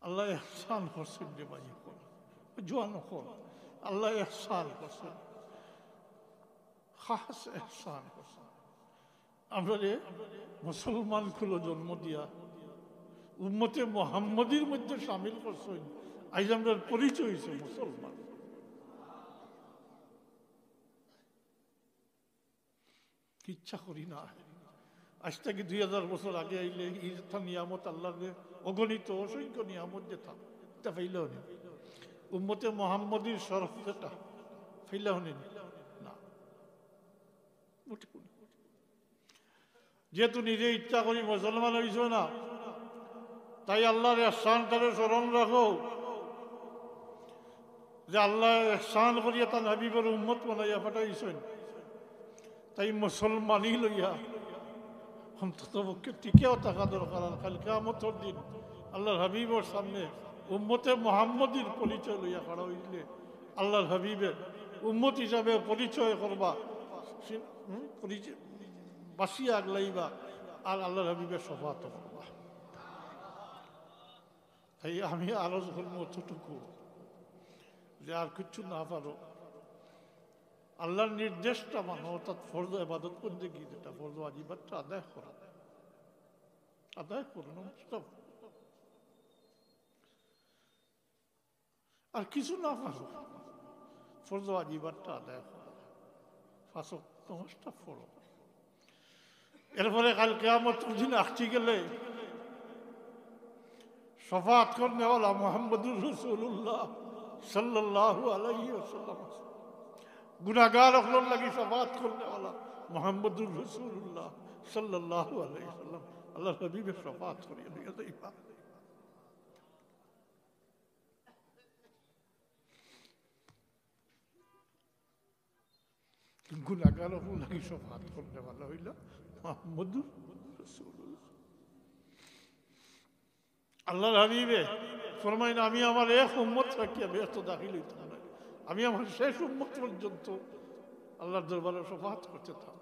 আল্লাহ ইহসান করছেন রে ভাই, জোয়ান হল আল্লাহ ইহসান করছেন, খাস ইহসান করছেন। আমরা রে মুসলমান খুলো জন্ম দিয়া উম্মতে মুহাম্মদীর মধ্যে সামিল করছেন, আজ আমরা পরিচয় হয়েছে মুসলমান। ইচ্ছা করি না, আজ থেকে 2000 বছর আগে আইলে ইটা নিয়ামত আল্লাহর অগণিত অসংখ্য নিয়ামত যেতাম, এটা ফাইলেও নেই। উম্মতে মুহাম্মদীর শরফ যেটা ফাইলেও নেই না, যেহেতু নিজে ইচ্ছা করি মুসলমান হইছ না, তাই আল্লাহর ইহসানটারে স্মরণ রাখো যে আল্লাহ ইহসান করিয়া তার হাবিবের উম্মত বানাইয়া পাঠাইছেন। তাই মুসলমানই লইয়া অন্তত পক্ষে টিকেও থাকা দরকার। আর কাল কিয়ামতের দিন আল্লাহর হাবিবের সামনে উম্মতে মুহাম্মদীর পরিচয় লইয়া খাড়া হইলে আল্লাহর হাবিবের উম্মত হিসাবে পরিচয় করবা, বাসিয়া আগলাইবা আর আল্লাহর হাবিবের শফাত করবা। তাই আমি আরো করবো অতটুকু যে আর কিছু না পারো, আল্লাহর নির্দেশটা মানো, অর্থাৎ ফরজ ইবাদত করতে গিয়ে যেটা ফরজ ওয়াজিবাতটা আদায় করা, আদায় করুন। আর কিছু না পারো, ফরজ ওয়াজিবাতটা আদায় করা, পাঁচ ওয়াক্ত নামাজটা পড়ো। এরপরে কাল কিয়ামতের দিন আসতে গেলে শফাত করনে ওয়ালা মুহাম্মদুর রাসূলুল্লাহ সাল্লাল্লাহু আলাইহি ওয়াসাল্লাম, গুনাহগার হলোর লাগি শফাত করনে ওয়ালা মুহাম্মদুর রাসূলুল্লাহ সাল্লাল্লাহু আলাইহি ওয়াসাল্লাম আল্লাহর হাবিবের শফাত করিয়া দিয়া যাইবা। গুনাহগার হলোর লাগি শফাত করনে ওয়ালা হইল মুহাম্মদুর রাসূলুল্লাহ। আল্লাহর হাবিবে ফরমাইন, আমি আমার এক উম্মত রাখিয়া ব্যস্ত দাখিল হইতাম না, আমি আমার শেষ উম্মত পর্যন্ত আল্লাহর দরবারে শফাত করতে থাম।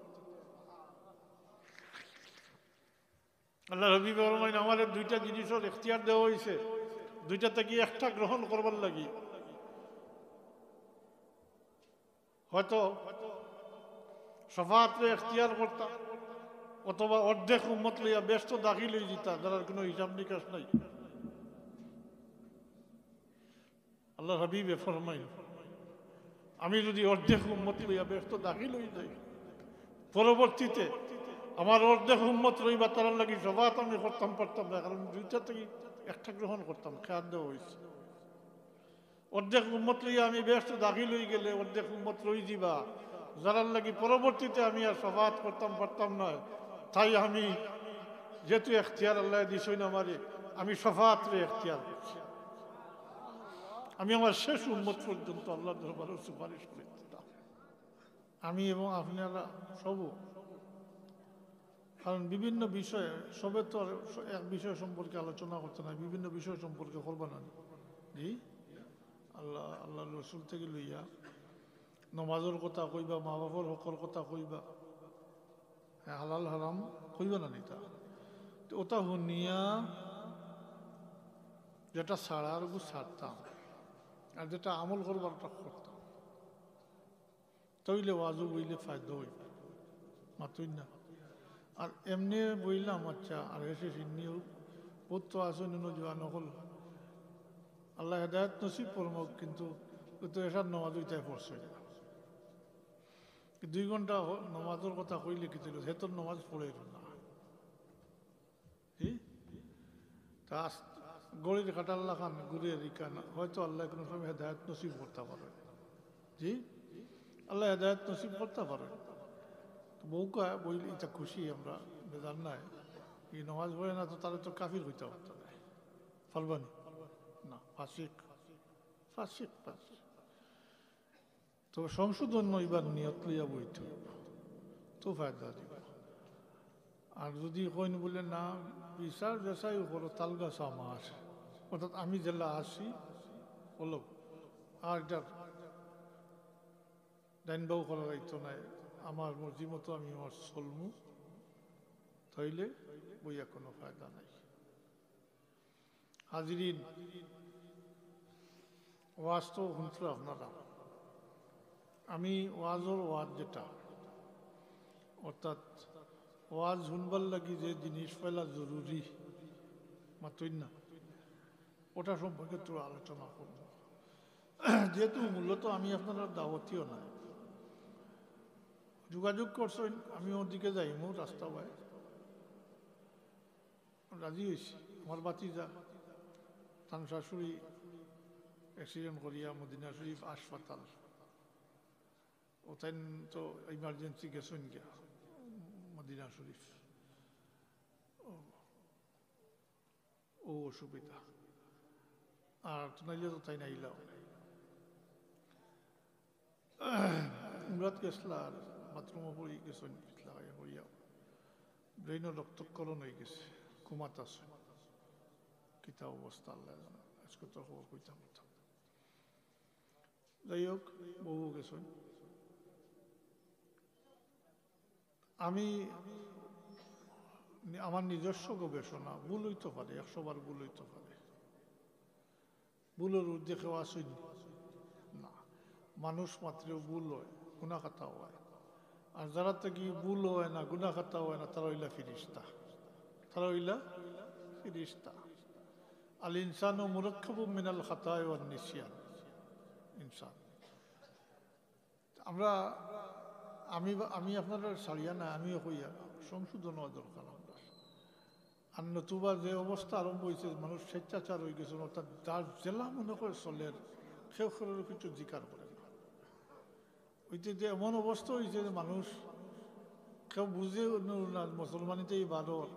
আল্লাহর হাবিবে ফরমাইন, আমার দুইটা জিনিসের ইখতিয়ার দেওয়া হয়েছে, দুইটা থেকে একটা গ্রহণ করবার লাগি। হয়তো শফাতে ইখতিয়ার করতাম, অথবা অর্ধেক উম্মত লইয়া ব্যস্ত দাখিল হয়ে যেতাম, যার কোনো হিসাব নিকাশ নাই। আল্লাহ হাবিবে ফরমাইন, আমি যদি অর্ধেক উম্মত লইয়া ব্যস্ত দাখিল হয়ে যাই, পরবর্তীতে আমার অর্ধেক উম্মত রইবা তার লাগি শফাত আমি করতাম পারতাম না, কারণ দুইটা থেকে একটা গ্রহণ করতাম, খেয়াল দেওয়া হয়েছে। অর্ধেক উম্মত লইয়া আমি ব্যস্ত দাখিল হয়ে গেলে অর্ধেক উম্মত রই দিবা, যারার লাগি পরবর্তীতে আমি আর শফাত করতাম পারতাম না। তাই আমি যেহেতু এখতিয়ার আল্লাহ দিছই না আমারে, আমি শফাত রে এখতিয়ার করছি। আমি আমার শেষ উম্মত পর্যন্ত আল্লাহ দরবারে সুপারিশ করে দিতাম, আমি এবং আপনারা সব। কারণ বিভিন্ন বিষয়ে সবে তো এক বিষয় সম্পর্কে আলোচনা করতে না, বিভিন্ন বিষয় সম্পর্কে করবা না। জি, আল্লাহ রসুল থেকে লইয়া নমাজের কথা কইবা, মা বাবার হকর কথা কইবা, হালাল হারাম কইবা না নিতা, ওটা শুনিয়া যেটা ছাড়ার ছাড়তাম, আর যেটা আমল করবার করতাম, তইলে ওয়াজু বইলে ফায়দা হইব, মাতুই না। আর এমনি বইলাম আচ্ছা, আর এসে সিন্নিও বহুত তো আসো নুন জোয়া নকল, আল্লাহ হেদায়ত নসিব করমক, কিন্তু তো এসার নমাজ ওইটাই পড়ছে না। 2 ঘন্টা নমাজের কথা কইলে কি ছিল, সে তোর নমাজ পড়ে না। তা গড়ির কাটাল্লা খান ঘুরে রিকান, হয়তো আল্লাহ কোনো সময় হেদায়ত নসিব করতে পারে। জি, আল্লাহ হেদায়ত নসিব করতে পারে। বউকা বইলে এটা খুশি আমরা, বেজান নাই। এই নমাজ পড়ে না তো তাহলে তো কাফির হইতে পারত না, পারবানি না, ফাসিক ফাসিক ফাসিক। তো সংশোধন নইবার নিয়ত লইয়া বইতে তো ফায়দা দিব। আর যদি কইন বলে না বিচার বেসাই করো তালগাছা মাস, অর্থাৎ আমি জেলা আসি বলো, আর এটার ডাইনবাউ করা যাইতো নাই, আমার মর্জি মতো আমি আমার চলমু, তাইলে বইয়া কোনো ফায়দা নাই। হাজিরিন, ওয়াজ তো শুনছো আপনারা। আমি ওয়াজ যেটা, অর্থাৎ ওয়াজ শুনবার লাগি যে জিনিস ফেলা জরুরি মাতই না, ওটা সম্পর্কে তো আলোচনা করব। যেহেতু মূলত আমি আপনারা দাওয়াতিও নাই, যোগাযোগ করছেন, আমি ওদিকে যাইমু রাস্তা পাই, রাজি হয়েছি। আমার বাতিজা তার শাশুড়ি অ্যাক্সিডেন্ট করিয়া মদিনা শরীফ হাসপাতাল, ওটাই তো ইমার্জেন্সি গেছেন গিয়া মদিনা শরীফ, ও অসুবিধা, আর নাইলে তো তাই নাইলাও উমরাত গেছলা, আর বাথরুমও পড়ি গেছেন হইয়া, ব্রেইনের রক্তক্ষরণ হয়ে গেছে, কুমাত আছে, কিতা অবস্থা আল্লাহ জানে, আজকে তো খবর কইতাম। যাই হোক, বউ গেছেন। আমি আমার নিজস্ব গবেষণা, ভুল হইতে পারে, 100 বার ভুল হইতে পারে, ভুলের ঊর্ধ্বে কেউ আসেন না, মানুষ মাত্র ভুল হয়, গুণাখাতা হয়, আর যারা থেকে ভুল হয় না, গুণাখাতা হয় না, তারা হইলা ফিরিস্তা, তারা হইলা ফিরিস্তা। আল ইনসান ও মুরাক্কাবুম মিনাল খাতায় ওয়ান নিসিয়ান, ইনসান। আমরা আমি আপনারা সারিয়া না, আমিও কইয়া সংশোধন হওয়া দরকার আমরা। আর নতুবা যে অবস্থা আরম্ভ হয়েছে, মানুষ স্বেচ্ছাচার হয়ে গেছে, অর্থাৎ যার জেলা মনে করে চলের, কেউ কারোর কিছু জিকার করে না। ওইতে যে এমন অবস্থা হয়েছে যে মানুষ কেউ বুঝে না, মুসলমানিতেই বাদর,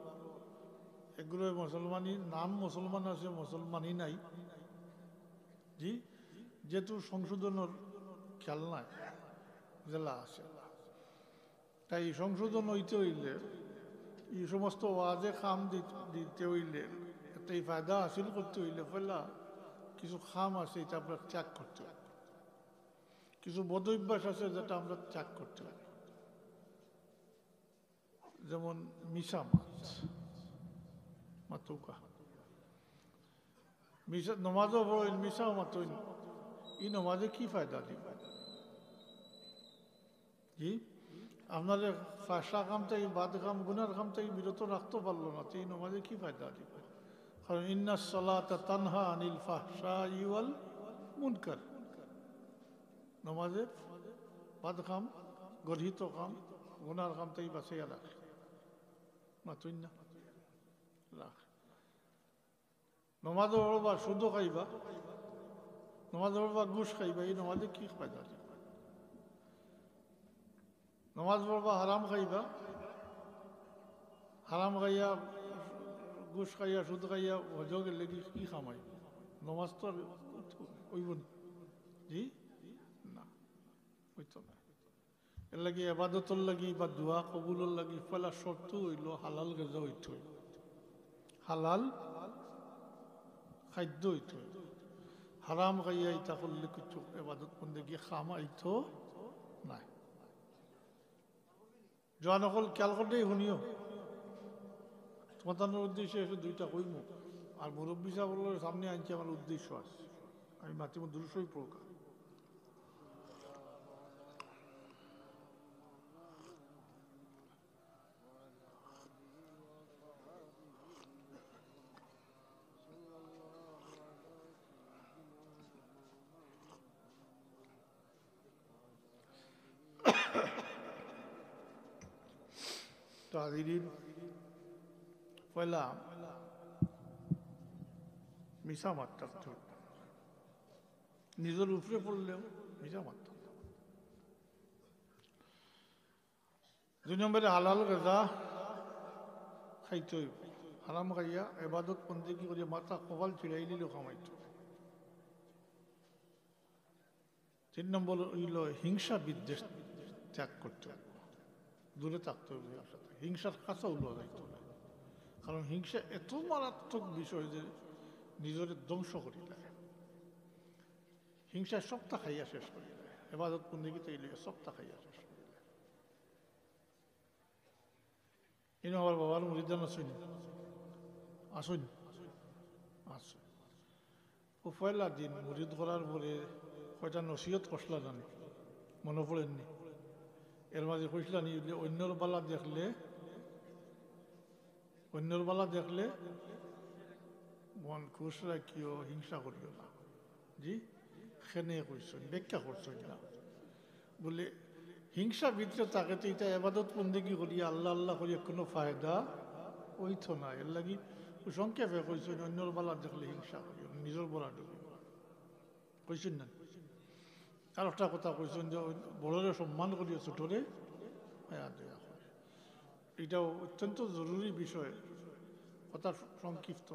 এগুলো মুসলমানি নাম মুসলমান আছে, মুসলমানই নাই, জি, যেহেতু সংশোধনের খেয়াল নাই, জেলা আছে। তাই সংশোধন হইতে হইলে, এই সমস্ত ওয়াজে খাম দিতে হইলে, একটা ফায়দা হাসিল করতে হইলে ফেলা কিছু খাম আছে, এটা আমরা ত্যাগ করতে হবে, কিছু বদ অভ্যাস আছে যেটা আমরা ত্যাগ করতে হবে। যেমন মিশা মাতুকা, মিশা নমাজও পড়েন, মিশাও মাতুন, এই নমাজে কি ফায়দা দিবে? জি, আপনাদের ফাঁসা কাম থেকে, বাদ কাম, গুনার কাম থেকে বিরত রাখতে পারলো না, তো এই নমাজে কি ফায়দা দিবে? কারণ ইন্নাস সালাতা তানহা আনিল ফাহশাই ওয়াল মুনকার, নমাজে বাদ কাম, গর্হিত কাম, গুনার কাম থেকে বাঁচাইয়া রাখে, মাতুন না রাখ। নমাজও পড়বা শুদ্ধ খাইবা, নমাজ পড়বা ঘুষ খাইবা, এই নমাজে কি ফায়দা দিবে? নমাজ পড়বা হারাম খাইবা, হারাম খাইয়া, ঘুষ খাইয়া, সুদ খাইয়া, হজও গেলে কি খামাই? নমাজ তো ওইব না, জি না, ওইতো না। এর লাগি এবাদতর লাগি বা দোয়া কবুলর লাগি পয়লা শর্ত হইল হালাল গেজা হইতে হইল, হালাল খাদ্য হইতে হইল। হারাম খাইয়া ইটা করলে কিছু এবাদত বন্দেগী খামাইতো নাই। জোয়ান অকল খেয়াল করতেই শুনিও, তোমার উদ্দেশ্যে এসে দুইটা কইম, আর মুরব্বী সাহেবের সামনে আনছি, আমার উদ্দেশ্য আছে, আমি মাতিম দুরুসই প্রকার। তো হাজিরিন, পয়লা মিশা মারতাম, নিজের উপরে পড়লেও মিশা মারতাম। 2 নম্বরে হালাল গেজা খাইতে হইব, হারাম খাইয়া এবাদত বন্দেগী করিয়া মাথা কপাল ছিড়াই দিলেও খামাইত। 3 নম্বর হইল হিংসা বিদ্বেষ ত্যাগ করতে হবে, দূরে থাকতে হবে, হিংসার কাছে উল্লো যাইতে হবে। কারণ হিংসা এত মারাত্মক বিষয় যে নিজের ধ্বংস করি দেয়, হিংসা সপ্তাহ খাইয়া শেষ করি দেয়, এবাদত বন্দেগী তৈরি সপ্তাহ খাইয়া শেষ করি দেয়। আমার বাবার মুরিদান আসুন, আসুন, আসুন। ও পয়লা দিন মুরিদ করার পরে কয়টা নসিহত কষলা জানি মনে পড়েননি? এর মাঝে কইসলানি যে অন্যর বালা দেখলে মন খুশ রাখিও, হিংসা করিও না। জি খেনে কইসন, ব্যাখ্যা করছেন না বলে হিংসা ভিতরে তাকে তো এটা এবাদত বন্দেগি করিয়া আল্লাহ আল্লাহ করিয়া কোনো ফায়দা ওইতো না। এর লাগি সংক্ষেপে কইসেন অন্যর বালা দেখলে হিংসা করিও, নিজের বলা ডুবি কইসেন না। আর একটা কথা কইসেন যে বড়রে সম্মান করিও, ছোটরে মায়া দয়া করে। এটাও অত্যন্ত জরুরি বিষয়, কথা সংক্ষিপ্ত।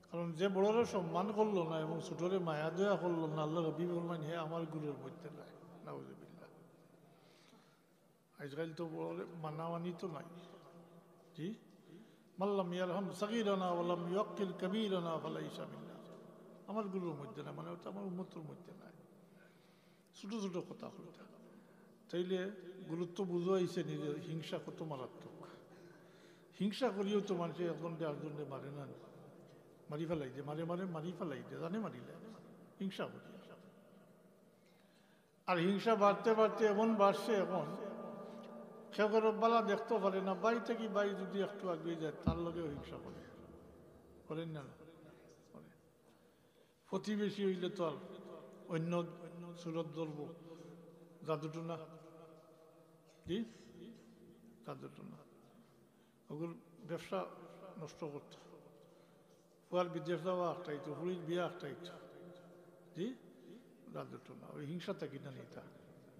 কারণ যে বড়রে সম্মান করলো না এবং ছোটরে মায়া দয়া করলো না, আল্লাহ রবি বলবেন হে আমার গুরুর মধ্যে নাই। নাউজুবিল্লাহ। আজকাল তো বড়রে মানামানি তো নাই। জি মাল্লাম ইয়ারহাম সাগীরানা ওয়ালাম ইয়াক্কিল কাবীরানা ফালাইসা মিন্না। আমার গুরুর মধ্যে না, মানে ওটা আমার উম্মতের মধ্যে নাই। ছোট ছোট কথা হইতা তাইলে গুরুত্ব বুঝো আইছে নিজের। হিংসা কত মারাত্মক। হিংসা করিও তো মানুষের একজনকে আরেকজনকে মারে না, মারি ফেলাই দে, মারি ফেলাই দে, জানে মারিলে হিংসা করি। আর হিংসা বাড়তে বাড়তে এমন বাড়ছে এখন কেউ কারো বালা দেখতে পারে না, বাড়ি থেকে বাড়ি যদি একটু আগিয়ে যায় তার লগেও হিংসা করেন না? প্রতিবেশী হইলে তো আর অন্য সুরত ধরব, জাদুটুনা। জি জাদুটুনা ওগুলো ব্যবসা নষ্ট করতো। পুয়ার বিদেশ যাওয়া একটাইতো, হুড়ির বিয়া একটাইতো। জি জাদুটুনা ওই হিংসাটা কিনা নিতা।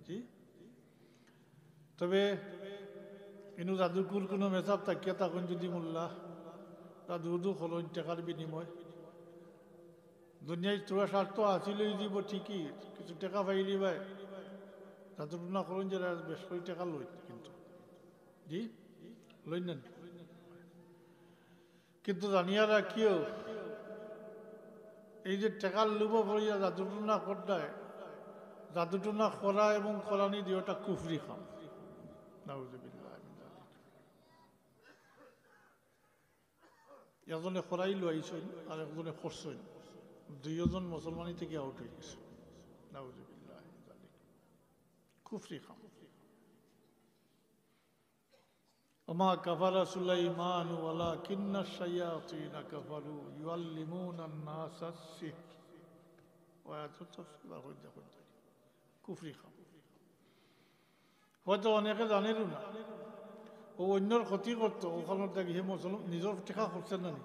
জি তবে কিন্তু জাদুকুর কোনো মেসাব থাকিয়া তখন যদি মোল্লা জাদু হলেন টাকার বিনিময় দুনিয়ায় তোরা স্বার্থ আসিলই দিব ঠিকই, কিছু টাকা পাইলি ভাই জাদুটুনা করেন যে বেশ করে টাকা লই, কিন্তু জি লই নেন। কিন্তু জানিয়া রাখিও এই যে টাকার লোভ পড়িয়া জাদুটুনা করদায়, জাদুটুনা করা এবং করানি দিওটা কুফরি খাম। নাউজুবিল্লাহ। একজনে খরাই লইছেন আর একজনে করছেন, দুইজন মুসলমানি থেকে আউট হয়ে গেছে। নাউজুবিল্লাহ। কুফরি খাম। ওমা কাফারা সুলাইমান ওয়ালাকিন্না শায়াতিন কাফারু ইউআল্লিমুনা আন-নাসা আস-সিহর। ওয়ায়াতুত তাফসীর হইতে কুফরি খাম। হয়তো অনেকে জানেনও না, ও অন্যর ক্ষতি করতো ওখানে দেখি হে মুসলমান নিজের টেকা করছে না নি,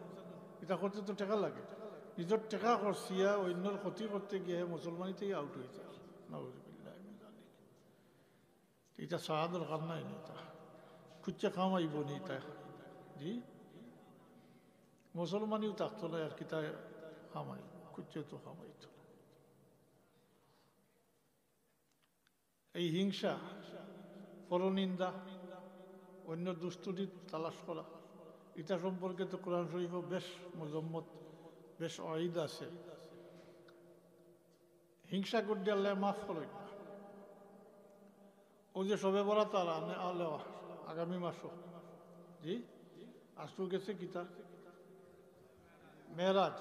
এটা করতে তো টাকা লাগে। নিজের টেকা করছিয়া অন্যর ক্ষতি করতে গিয়ে মুসলমানি থেকে আউট হয়ে যায়। নাউজুবিল্লাহ। এটা সাহা দরকার নাই, এটা খুঁজছে খামাইব নি তা। জি মুসলমানিও থাকতো না আর কি, তাই খামাই খুঁজছে তো খামাইত। এই হিংসা, পরনিন্দা, অন্য দুষ্টুটি তালাশ করা, এটা সম্পর্কে তো কোরআন শরীফও বেশ মজম্মত, বেশ অঈদ আছে। হিংসা করতে আল্লাহ মাফ করে না। ও যে সবে বরাত আর আগামী মাসও জি আসু গেছে কিতা মেরাজ,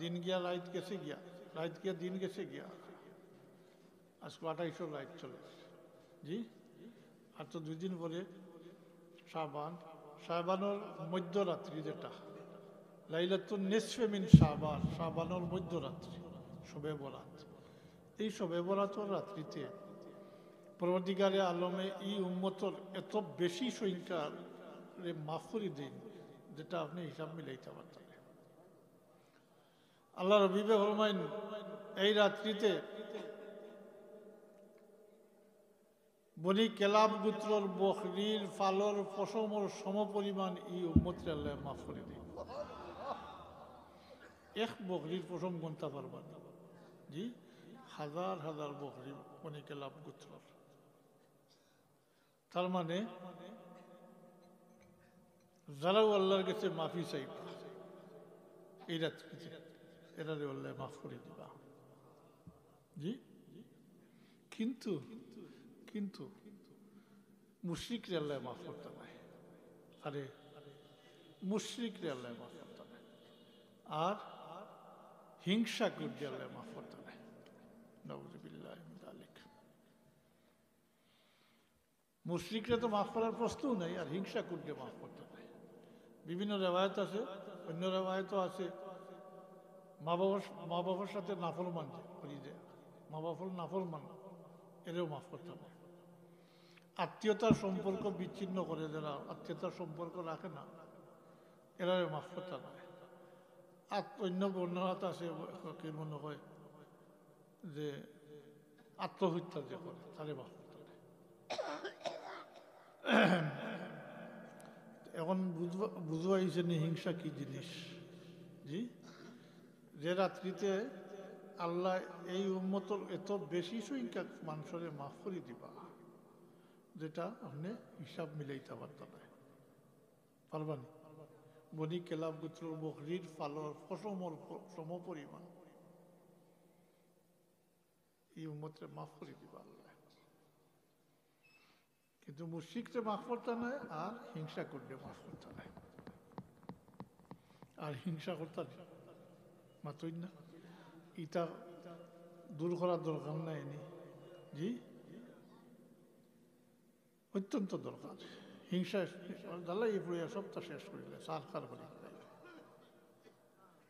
দিন গিয়া রাইত গেছে গিয়া, রাইত গিয়া দিন গেছে গিয়া, আজকে 28 রাইত চলে। জি আর তো 2 দিন পরে শাবান, শাবানোর মধ্যরাত্রি যেটা লাইলাতুন নিসফে মিন শাবান, শাবানোর মধ্যরাত্রি শবে বরাত। এই শবে বরাতের রাত্রিতে পরবর্তীকালে আলমে এই উম্মতর এত বেশি সংখ্যার মাফ করে দিন যেটা আপনি হিসাব মিলাইতে পারতেন। আল্লাহ রবিবে ফরমাইন এই রাত্রিতে বনি কেলাব গোত্রর বকরির ফালর পশমর সমপরিমাণ এই উম্মতরে আল্লাহ মাফ করে দিন। এক বকরির পশম গুনতে পারবেন জি, হাজার হাজার বকরি বনি কেলাব গোত্রর। তার মানে যারাও আল্লাহর কাছে মাফি চাইবা এই রাত্রিতে, এরারে আল্লাহ মাফ করে দিবা। জি কিন্তু কিন্তু মুশরিকরে আল্লাহ মাফ করতে নাই। মুশরিকরে আল্লাহ মাফ করতে নাই। আর হিংসা করলে আল্লাহ মাফ করতে নাই। নাউযুবিল্লাহি মিন যালিক। মুশরিকরা তো মাফ করার প্রশ্নও নাই, আর হিংসা করলে মাফ করতে নাই। বিভিন্ন রেওয়ায়েত আছে, অন্য রেওয়ায়েতও আছে, মা বাবার সাথে নাফরমান যে মা বাবার নাফরমান, এরেও মাফ করতে হবে। আত্মীয়তার সম্পর্ক বিচ্ছিন্ন করে যারা আত্মীয়তার সম্পর্ক রাখে না, এরাও মাফ করতে হবে। আর অন্য বর্ণনাত আছে, মনে হয় যে আত্মহত্যা যে করে তারে মাফ করতে হবে। এখন বুঝবা হয়েছে হিংসা কি জিনিস। জি, যে রাত্রিতে আল্লাহ এই উম্মতর এত বেশি সংখ্যক মানুষের মাফ করে দিবা, যেটা আপনি হিসাব মিলাইতে পারতেন না, পারবানি। বনি কেলাব গোত্র বকরির ফালর সম পরিমাণ এই উম্মতরে মাফ করে দিবা আল্লাহ। কিন্তু মুশরিকরে মাফ করতে নাই, আর হিংসা করলে মাফ করতে নাই। আর হিংসা করতে মাতই না, ইটা দূর করার দরকার নাই নি। জি, অত্যন্ত দরকার। হিংসা জ্বালাই পড়িয়া সবটা শেষ করিলে সারকার করে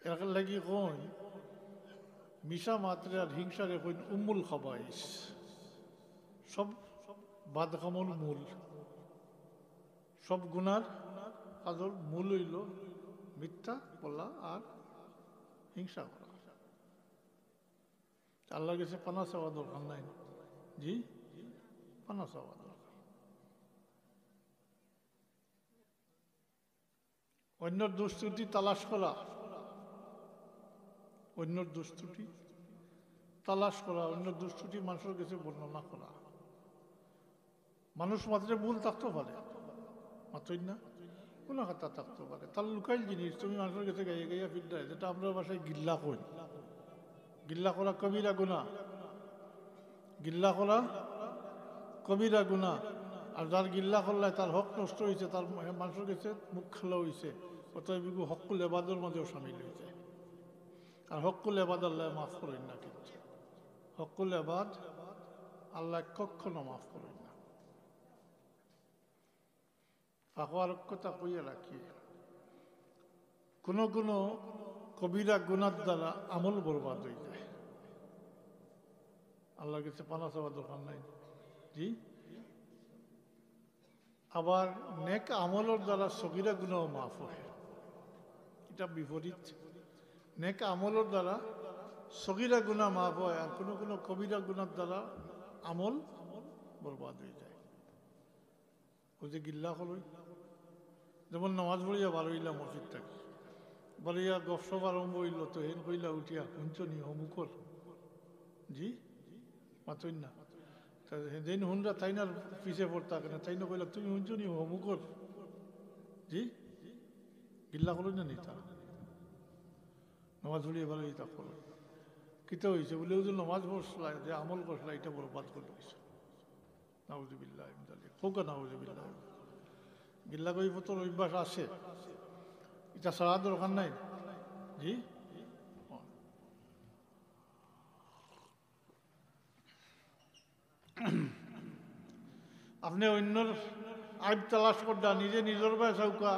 এর লাগি কই মিশা মাত্রে আর হিংসারে কই উম্মুল খাবাইস, সব বাদকামর মূল, সব গুনার কাজর মূল হইল মিথ্যা বলা আর হিংসা করা। আল্লাহর কাছে পানা চাওয়া দরকার নাই। জি, পানা চাওয়া দরকার। অন্যর দুষ্ত্রুটি তালাশ করা, অন্যর দুষ্ত্রুটি তালাশ করা, অন্যর দুষ্ত্রুটি মানুষের কাছে বর্ণনা করা। মানুষ মাত্র ভুল থাকতে পারে, মাত্রই না কোনো কথা থাকতে পারে, তার লুকাইল জিনিস তুমি মানুষের কাছে গাইয়ে গাইয়া ফিরদায়, যেটা আমরা বাসায় গিল্লা করি। গিল্লা করা কবিরা গুনাহ, গিল্লা করা কবিরা গুনাহ। আর যার গিল্লা করলে তার হক নষ্ট হয়েছে, তার মানুষের কাছে মুখ খালা হয়েছে, অতএব হকুল এবাদের মাঝেও সামিল হয়েছে। আর হকুল এবাদ আল্লাহ মাফ করেন না, কিন্তু হকুল এবাদ আল্লাহ কখনো মাফ করেন না। ফাঁকুয়ার কথা কইয়া রাখি, কোনো কোনো কবিরা গুনার দ্বারা আমল বরবাদ হয়ে যায়। আল্লাহর কাছে পানা চাওয়ার দরকার নাই। জি, আবার নেক আমলের দ্বারা সগিরা গুনাহ মাফ হয়, এটা বিপরীত। নেক আমলের দ্বারা সগিরা গুনাহ মাফ হয়, আর কোনো কোনো কবিরা গুনার দ্বারা আমল বরবাদ হয়ে যায়। ওই যে গিল্লা হলই, যেমন নামাজ পড়িয়া বার হইলা মসজিদ থাকি, বাড়িয়া গপসপ আরম্ভ হইল, তো হেন কইলা উঠিয়া হুঞ্চনি হমুকর। জি, মাতই না, যেন হুনরা তাই না পিছিয়ে পড়তা কেন, তাই না কইলা তুমি হুঞ্চনি হমুকর। জি, গিল্লা করো না নিতা, নামাজ পড়িয়া ভালো ইতা করো। কিতা হয়েছে বলে ওই যে নামাজ পড়ছলা, যে আমল করছলা, এটা বরবাদ করে দিয়েছে। নাউযুবিল্লাহ হোক, নাউযুবিল্লাহ। গিল্লা কই পতর অভ্যাস আছে, এটা ছাড়া দরকার নাই। জি, আপনি অন্যর আইব তালাশ করডা, নিজে নিজের বায় চৌকা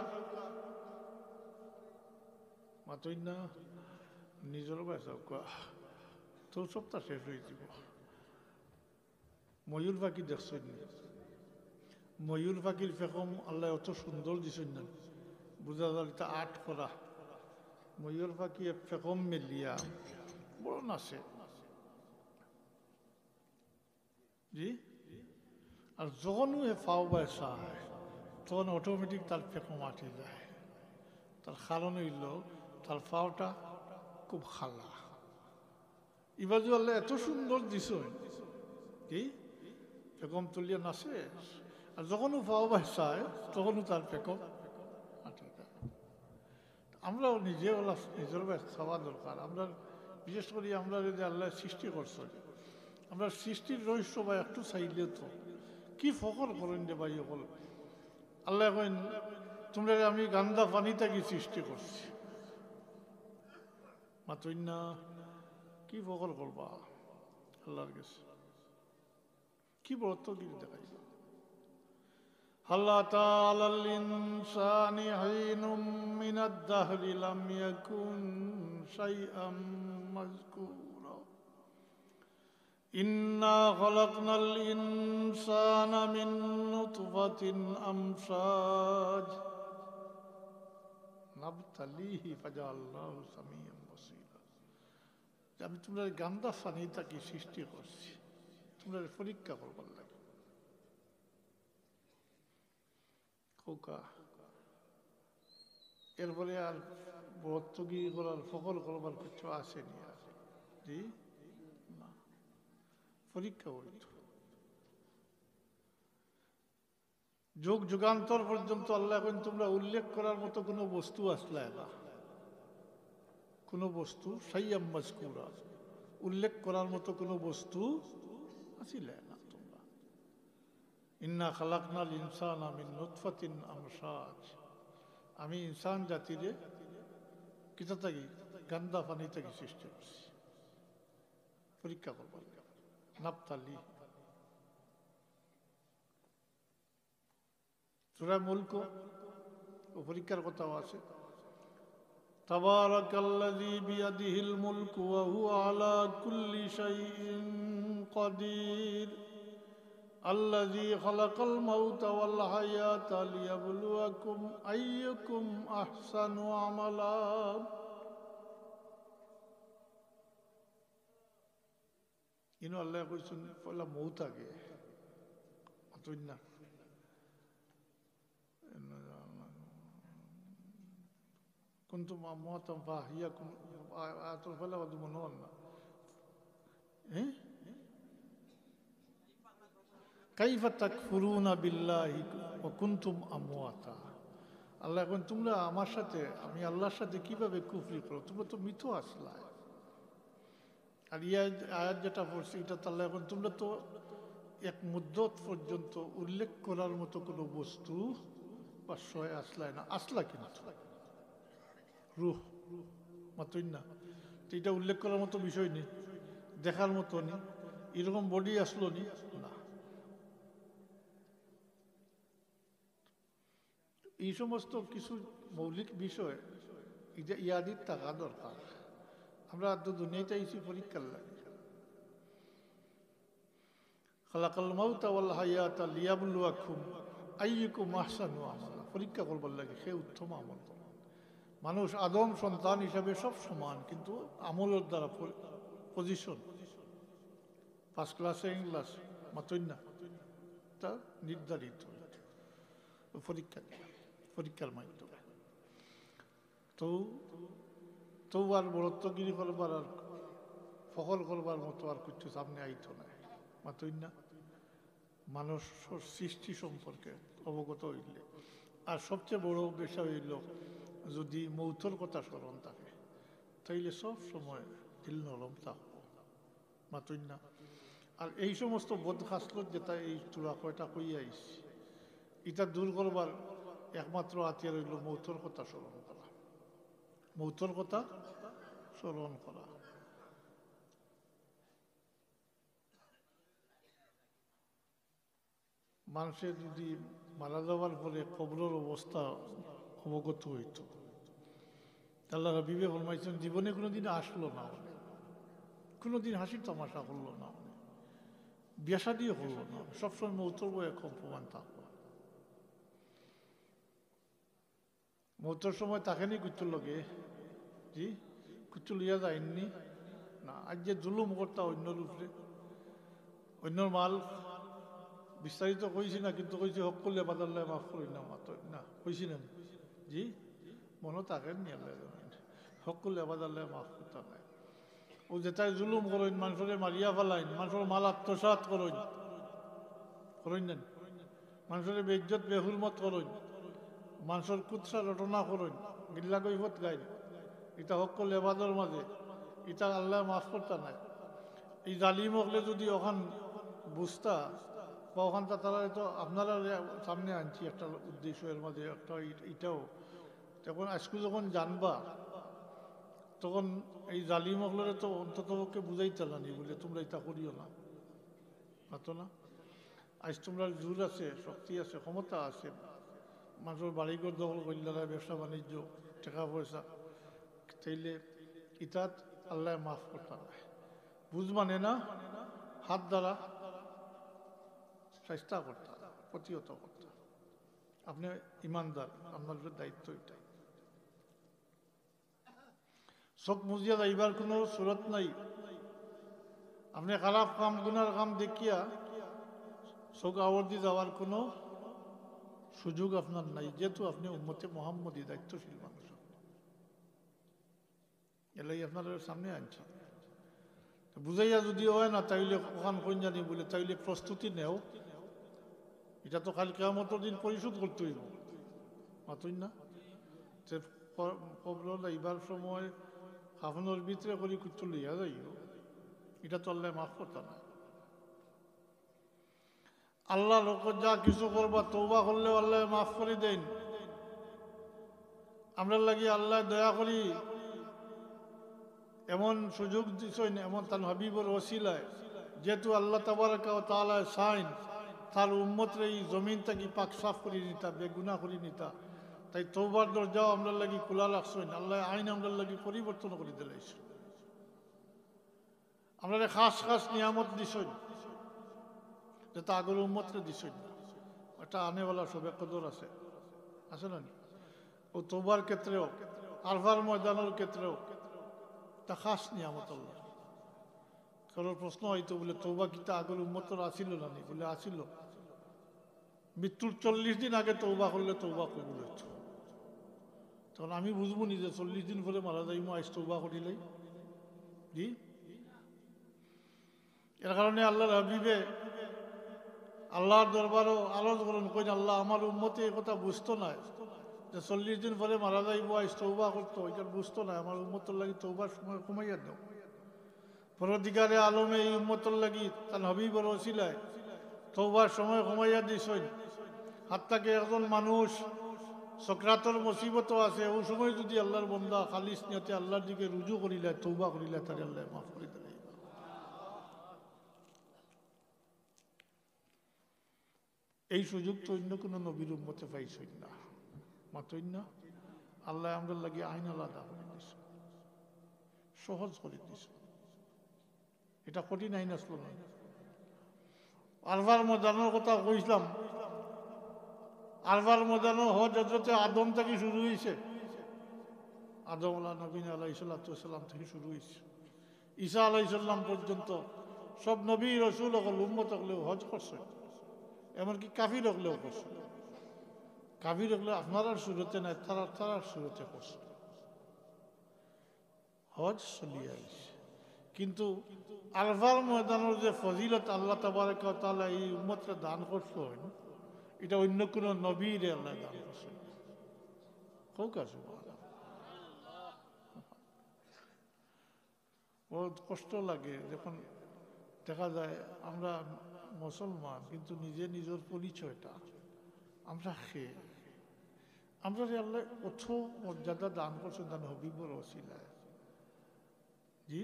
মাতই না, নিজের বায় চৌকা তো সবটা শেষ হয়ে যাব। ময়ূর পাখি দেখছেন, ময়ূর পাখির ফেকম আল্লাহ অত সুন্দর দিছেন না, বোঝা যায় এটা আর্ট করা। ময়ূর পাখি ফেকম মেলিয়া বড় নাচে। জি, আর যখনও এ ফাও বায় চায়, তখন অটোমেটিক তার ফেকম আটে যায়। তার কারণ হইল তার ফাওটা খুব খালা। এবার যে আল্লাহ এত সুন্দর দিছ, কি ফেকম তুলিয়া নাচে। আর যখনও ফাও বায় চায়, তখনও তার ফেকম আটে যায়। আমরাও নিজে ওলা নিজের বায় খাওয়া দরকার। আমরা বিশেষ করে আমরা যদি আল্লাহ সৃষ্টি করছে, আমরা সৃষ্টির রহস্য বা একটু চাইলে তো কি ফখর করেন যে ভাই হল। আল্লাহ কইন তোমরা আমি গান্দা পানি থেকে সৃষ্টি করছি, মাতই না কি ফকর করবা আল্লাহর কাছে কি বরত্বগিরি দেখাইবা আল্লাহ তাআলাল ইনসানি হিনুম মিনাদ দাহরি লাম ইয়াকুন শাইআম মাযকুরা ইন্না খালাকনাল ইনসানা মিন নুতফাতিন আমশাজ নাবতালিহি ফাজআলনাহু সামিয়াম বাসীরা আমি তোমরা গান্দা ফানিটা কি সৃষ্টি করছি তোমরা পরীক্ষা করবার লাগে খোকা এরপরে আর বরত্বগিরি করার ফকর করবার কিছু আসেনি আর জি না পরীক্ষা হইত যুগ যুগান্তর পর্যন্ত আল্লাহ এখন তোমরা উল্লেখ করার মতো কোনো বস্তু আসলে না কোনো বস্তু সাইয়াম মাযকুরা উল্লেখ করার মতো কোনো বস্তু আসিলে না তোমরা ইন্না খালাকনাল ইনসানা মিন নুতফাতিন আমশাজ আমি ইনসান জাতিরে কিতা থাকি গান্দা পানি থেকে সৃষ্টি করছি পরীক্ষা করবার নাবতালি সূরা মুলক ও পরীক্ষার কথাও আছে তাবারাকাল্লাযী বিয়াদিহিল মুলকু ওয়া হুয়া আলা কুল্লি শাইইন কাদির আল্লাযী খালাকাল মাউতা ওয়াল হায়াতা লিয়াবলুয়াকুম আইয়ুকুম আহসানু আমালা ইনো আল্লাহ কইছেন পয়লা মউত আগে অতই না كنتم أمواتا فأحياكم آيات فلا ودمنون كيف تكفرون بالله وكنتم أمواتا আল্লাহ এখন তোমরা আমার সাথে আমি আল্লাহর সাথে কিভাবে কুফরি করো তোমরা তো মৃত আসলা আর আয়াত যেটা পড়ছি এটা তো আল্লাহ এখন তোমরা তো এক মুদ্দত পর্যন্ত উল্লেখ করার মতো কোনো বস্তু বা সয় আসলাই না আসলা কিন্তু রূহ মাত্রই না এটা উল্লেখ করার মতো বিষয় নেই দেখার মতো নেই এরকম বডি আসলো নি না এই সমস্ত কিছু মৌলিক বিষয় ইয়াদির থাকা দরকার আমরা তো দুনিয়াতে এসে পরীক্ষার লাগে খালাকাল মাউতা ওয়াল হায়াতা লিয়াবলুয়াকুম আইয়ুকুম আহসানু আমালা পরীক্ষা করবার লাগে সে উত্তম আমল করে মানুষ আদম সন্তান হিসাবে সব সমান কিন্তু আমলের দ্বারা position first class second class মাতই না তা নির্ধারিত পরীক্ষার মাধ্যমে তো আর বরত্বগিরি করবার আর ফখর করবার মতো আর কিছু সামনে আইতো না মাতই না মানুষ সৃষ্টি সম্পর্কে অবগত হইলে আর সবচেয়ে বড় বিষয় হইল যদি মৌতর কথা স্মরণ থাকে তাইলে সব সময় দিল নরম থাকবো মাতই না আর এই সমস্ত বোধ খাসলত যেটা এই চূড়া কয়টা কইয়া আইছি এটা দূর করবার একমাত্র হাতিয়ার হইল মৌতর কথা স্মরণ করা মৌতর কথা স্মরণ করা মানুষের যদি মারা যাওয়ার পরে কবরের অবস্থা অবগত হইত আল্লাহ হাবিবে ফরমাইছেন জীবনে কোনোদিন আসলো না কোনোদিন হাসি তামাশা করলো না বিয়া শাদিও করলো না সবসময় মৌতর বয়ে কম্পমান থাকলো মৌতর সময় তাকে নি কুচুর লগে জি কুচু লইয়া যায়নি না আজ যে জুলুম করতা অন্যর উপরে অন্যর মাল বিস্তারিত কইছি না কিন্তু কইছি হক করলে বাদাল্লাহ মাফ করি না মাত্র না কইছি না জি মনে থাকেন নি আল্লাহ হক করলে বাদাল্লাহ মাফ করতে নাই ও যেটাই জুলুম করেন মানুষের মারিয়া ফেলাইন মানুষের মাল আত্মসাৎ করেন করেন না মানুষের বেজ্জত বেহুরমত করেন মানুষের কুৎসা রটনা করেন গিল্লা কৈফত গাইন এটা হক করলে এবাদর মাঝে এটা আল্লাহ মাফ করতে নাই এই জালিম হকলে যদি ওখান বুঝতা বা ওখানটা তারা তো আপনারা সামনে আনছি একটা উদ্দেশ্য এর মাঝে একটা এটাও তখন আজকে যখন জানবা তো তখন এই জালিম হলরে তো অন্তত পক্ষে বুঝাইতে না বলে তোমরা এটা করিও না, তো না। আজ তোমরা জোর আছে, শক্তি আছে, ক্ষমতা আছে, মানুষের বাড়িঘর দখল করলে, ব্যবসা বাণিজ্য, টাকা পয়সা, তাইলে ইতাত আল্লাহ মাফ করতে হয়। বুঝ মানে না, হাত দ্বারা চেষ্টা করতে, প্রতিহত করতে। আপনি ইমানদার, আপনার দায়িত্ব এটাই। চোখ মুজিয়া যাইবার কোনো সুরত নাই। আপনি খারাপ কাম, গুনার কাম দেখিয়া চোখ আবর্দি যাওয়ার কোনো সুযোগ আপনার নাই, যেহেতু আপনি উম্মতে মুহাম্মদী দায়িত্বশীল মানুষ। এলাই আপনার সামনে আনছি। বুঝাইয়া যদি হয় না, তাইলে ওখান কোন জানি বলে, তাইলে প্রস্তুতি নেও। এটা তো কাল কিয়ামতের দিন পরিশোধ করতে হইব, মাতুই না। কবর যাইবার সময় কাফনের ভিতরে করি কুচ্ছু লইয়া যাইও, এটা তো আল্লাহ মাফ করতে না। আল্লাহ লোক যা কিছু করবা, তওবা করলে আল্লাহ মাফ করে দেন। আমরা লাগি আল্লাহ দয়া করি এমন সুযোগ দিছেন, এমন তার হাবিবর ওসিলায়, যেহেতু আল্লাহ তাবারাকা ওয়া তাআলা চাইন তার উম্মতরে এই জমিন থেকে পাক সাফ করে নিতা, বেগুনা করে নিতা, তাই তওবার দরজাও আমরা লাগি খোলা রাখছেন। আল্লাহ আইন আমরা লাগি পরিবর্তন করে দিলাইছেন, আমরা খাস খাস নিয়ামত দিছেন, যেটা আগের উম্মতরে দিছেন না। এটা আনেওয়ালা সবে কদর আছে, আছে না? ও তওবার ক্ষেত্রেও, আরফার ময়দানের ক্ষেত্রেও তা খাস নিয়ামত আল্লাহ। কারোর প্রশ্ন হয়তো বলে, তওবা কিতা আগের উম্মতর আসিল না? বলে আসিল। মৃত্যুর 40 দিন আগে তওবা করলে তওবা কবুল হইত। তখন আমি বুঝবো নি যে 40 দিন পরে মারা যাইমো, আজ তওবা করিলাই। জি, এর কারণে আল্লাহর হাবিবে আল্লাহর দরবারও আলোচ করেন, কইন আল্লাহ আমার উম্মতে এই কথা বুঝতো না যে 40 দিন পরে মারা যাইব, আজ তওবা করতো, এটা বুঝতো না। আমার উম্মতর লাগি তওবার সময় কমাইয়া দাও। পরদিগারে আলমে এই উম্মতর লাগি তার হাবিবর ওসিলায় তওবার সময় কমাইয়া দিছেন। হাত্তাকে একজন মানুষ সকরাতর মুসিবত আছে, ওই সময় যদি আল্লাহর বন্দা খালিস নিয়তে আল্লাহর দিকে রুজু করিলে, তওবা করিলে, তার আল্লাহ মাফ করে দেয়। এই সুযোগ তো অন্য কোনো নবীর উম্মতে পাইছেন না, মাতই না। আল্লাহ আমাদের লাগে আইন আলাদা করে দিছে, সহজ করে দিছে। এটা কঠিন আইন আসলো না। আরফার ময়দানের কথা কইছিলাম। আরফার ময়দান হজ হজরতে আদম থেকে শুরু হয়েছে, আদম আল্লাহ নবীন আলাইহিসসালাম থেকে শুরু হয়েছে ঈসা আলাইহিসসালাম পর্যন্ত। সব নবী রসুল হল উম্মত হলেও হজ করছে, এমনকি কাফির হলেও করছে। কাফির হলে আপনার সুরতে নাই, তারার সুরতে করছে, হজ চলিয়ে আইছে। কিন্তু আরফার ময়দানের যে ফজিলত আল্লাহ তাবারাকা ওয়া তাআলা এই উম্মতকে দান করছেন, এটা অন্য কোনো নবীর আল্লাহ দান করছেন। বহুত কষ্ট লাগে যখন দেখা যায় আমরা মুসলমান, কিন্তু নিজের পরিচয়টা আমরা খেয়ে, আমরা আল্লাহ কত মর্যাদা দান করছেন তার হাবিবর ওসিলায়। জি,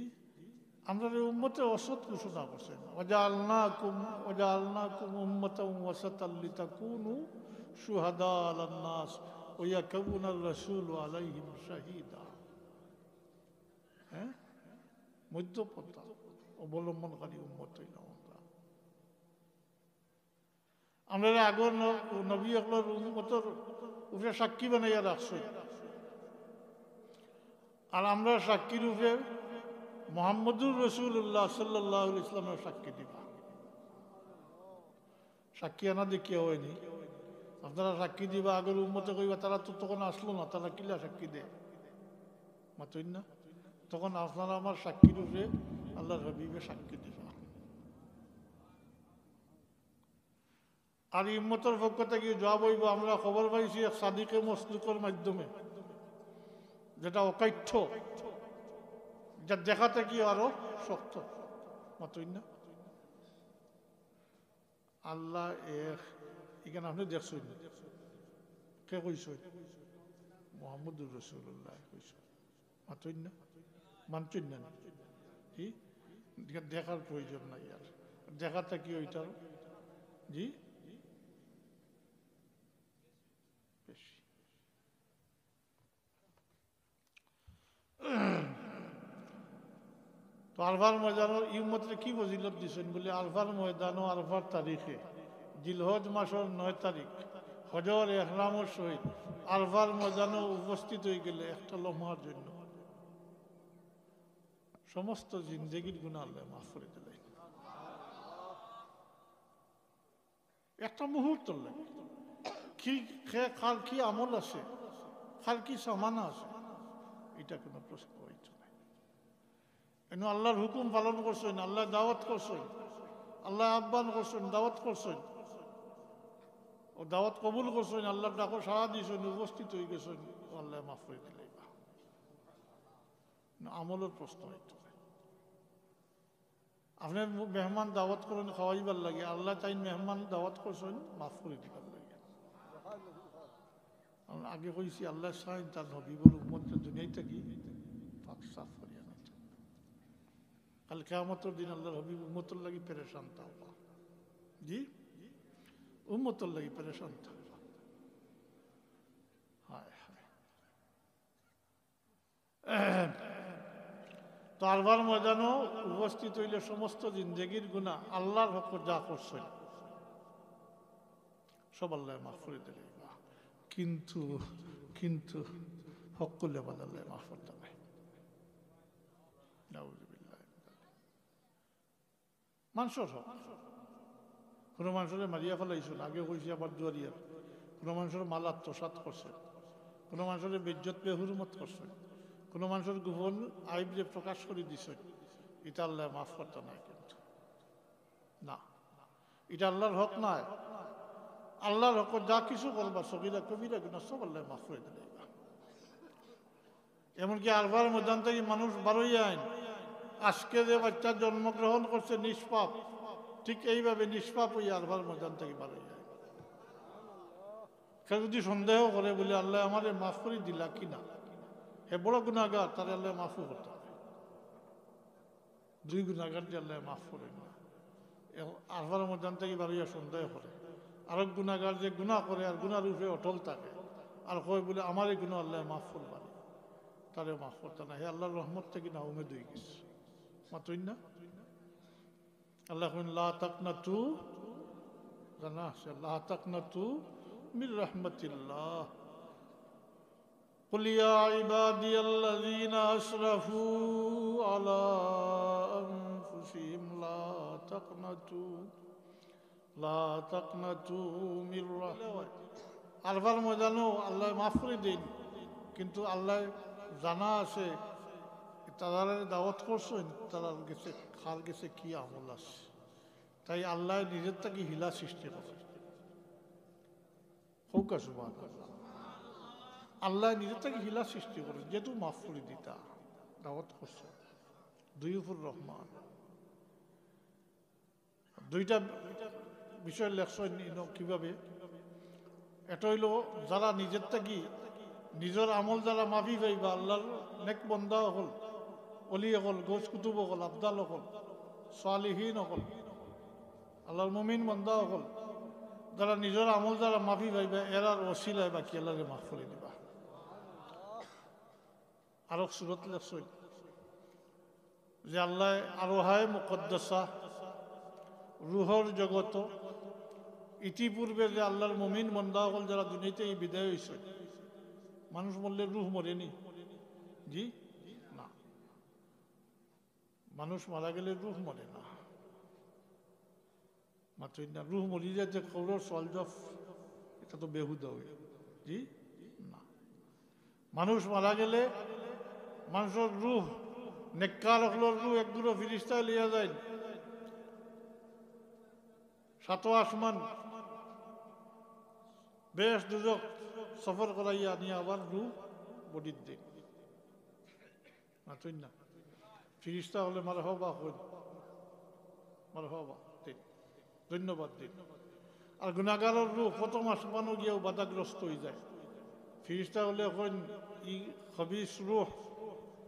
আমরা উম্মতে ওয়াসাত ঘোষণা করছেন, ওয়াজআলনাকুম উম্মাতান ওয়াসাতাল লিতাকুনু শুহাদা আলান নাস ওয়া ইয়াকুনার রাসূলু আলাইহিম শাহীদা। হ্যাঁ, মধ্যপন্থা অবলম্বনকারী উম্মত হইলাম আমরা। আগর নবী আকবর উম্মতের উপরে সাক্ষী বানাইয়া রাখছি, আর আমরা সাক্ষী রূপে মুহাম্মদুর রাসূলুল্লাহ সাল্লাল্লাহু আলাইহি ইসলামের সাক্ষী দিবা। সাক্ষী আনা দেখিয়া হয়নি, আপনারা সাক্ষী দিবা। আগের উম্মতে কইবা তারা তো তখন আসলো না, তারা কিলা সাক্ষী দেয়? মাতই না। তখন আপনারা আমার সাক্ষী রূপে আল্লাহর হাবিবে সাক্ষী দিবা। আর ইম্মতের পক্ষ থেকে জবাব হইব, আমরা খবর পাইছি এক সাদিকে মসলুকের মাধ্যমে, যেটা অকাঠ্য, যা দেখাতে কি আরো শক্ত। মাতই না। আল্লাহ এক, এখানে আপনি দেখছেন কে কইস? মুহাম্মদুর রাসূলুল্লাহ কইস। মাতই না। মানছেন না জি দেখার প্রয়োজন নাই আর দেখাটা কি ওইটার জি বেশি তো আরফার ময়দানের ইউমতরে কি ফজিলত দিছেন বলে আরফার ময়দান ও আরফার তারিখে জিলহজ মাসের 9 তারিখ হজর এহরামের সহিত আরফার ময়দানে উপস্থিত হয়ে গেলে একটা লম্হার জন্য সমস্ত জিন্দগির গুনাহ আল্লাহ মাফ করে দিলেন একটা মুহূর্ত লাগে কি কার কি আমল আছে কার কি সামান আছে এটা কোনো প্রশ্ন হইত না এনে আল্লাহর হুকুম পালন করছেন আল্লাহ দাওয়াত করছেন আল্লাহ আহ্বান করছেন দাওয়াত করছেন ও দাওয়াত কবুল করছেন আল্লাহর ডাকো সাড়া দিয়েছেন উপস্থিত হয়ে গেছেন আল্লাহ মাফ করে দিলেন আমলের প্রশ্ন হইত না আপনার মেহমান দাওয়াত করেন খাওয়াইবার লাগে আল্লাহ তাই মেহমান দাওয়াত করছেন মাফ করে দিবার লাগে আগে কইছি আল্লাহ সাইন তার নবীবর উম্মতকে দুনিয়ায় থাকি পাক সাফ করিয়া না কাল কিয়ামতের দিন আল্লাহর হাবিব উম্মতের লাগি পেরেশান থাকবা জি উম্মতের লাগি পেরেশান থাকবা হায় হায় তো আরফার ময়দানও উপস্থিত হইলে সমস্ত জিন্দগির গুনাহ আল্লাহর হক যা করছেন সব আল্লাহ মাফ করে দিলেন কিন্তু কিন্তু হক করলে আল্লাহ মাফ করতে নাই মানুষের হক কোনো মানুষের মারিয়া ফেলাইছিল আগে কইছি আবার দুয়ারিয়ার কোনো মানুষের মাল আত্মসাৎ করছে কোনো মানুষের বেজ্জত বেহুরমত করছে কোনো মানুষের গোপন আইব যে প্রকাশ করে দিছে এটা আল্লাহ মাফ করতে নাই কিন্তু না এটা আল্লাহর হক নয় আল্লাহর হক যা কিছু করবা সগীরা কবিরা গুনাহ সব আল্লাহ মাফ করে দিলেন এমনকি আরফার ময়দান থেকে মানুষ বারোই আইন আজকে যে বাচ্চা জন্মগ্রহণ করছে নিষ্পাপ ঠিক এইভাবে নিষ্পাপ হই আরফার ময়দান থেকে বারোই আইন কেউ যদি সন্দেহ করে বলে আল্লাহ আমারে মাফ করে দিলা কিনা হে বড় গুনাহগার তার আল্লাহ মাফও করতে হবে দুই গুনাহগার দিয়ে আল্লাহ মাফ করেন না আরফার ময়দান থেকে বারোইয়া সন্দেহ করে আরেক গুনাহগার যে গুনাহ করে আর গুনার উপরে অটল থাকে আর কয় বলে আমার এই গুনাহ আল্লাহ মাফ করবানি তারে মাফ করতে না হে আল্লাহর রহমত থেকে না উমেদ হয়ে গেছে মাতই না আল্লাহ লা তাকনাতু জানা আছে লা তাকনাতু মির রাহমাতিল্লাহ قل يا عبادي الذين أسرفوا على أنفسهم لا تقنطوا من رحمة আরফার ময়দানও আল্লাহ মাফ করে দিন কিন্তু আল্লাহ জানা আছে তারা দাওয়াত করছেন তারা গেছে খার গেছে কি আমল আছে তাই আল্লাহ নিজের থেকে হিলা সৃষ্টি করে হৌকা সুবহানাল্লাহ আল্লাহ নিজের থেকে হিলা সৃষ্টি করে যেহেতু মাফ করে দিতা দাওয়াত করছে দুইফুর রহমান দুইটা বিষয় লেখছেন কিভাবে এটা হইল যারা নিজের থেকে নিজের আমল যারা মাফি পাইবা আল্লাহর নেক বন্দা হল অলি হল গোস কুতুব হল আবদাল হল সালিহীন হল আল্লাহর মুমিন বন্দা হল যারা নিজের আমল যারা মাফি পাইবা এরার ওসিলায় বাকি আল্লাহরে মাফ করে দিবা আরো সুরত লেখছেন যে আল্লাহ আরোহায় মুকদ্দাসা রুহর জগত ইতিপূর্বে যে আল্লাহর মুমিন বন্দা হল যারা দুনিয়াতে এই বিদায় হয়েছে মানুষ মরলে রুহ মরেনি জি না মানুষ মারা গেলে রুহ মরে না মাত্র না রুহ মরি যায় যে খবর সলজফ এটা তো বেহুদা হয়ে জি না মানুষ মারা গেলে মানুষের রুহ নেককার হলোর রুহ একগুলো ফিরিস্তা লিয়া যায় সাত আসমান বেশ দুজক সফর করাইয়া নিয়ে আবার রুহ বডির দিন মাত্রই না ফিরিস্তা হলে মারহাবা হইল মারহাবা দিন ধন্যবাদ দিন আর গুনাহগারের রূহ প্রথম আসমানও গিয়েও বাধাগ্রস্ত হয়ে যায় ফিরিস্তা হলে এখন ই খবিস রূহ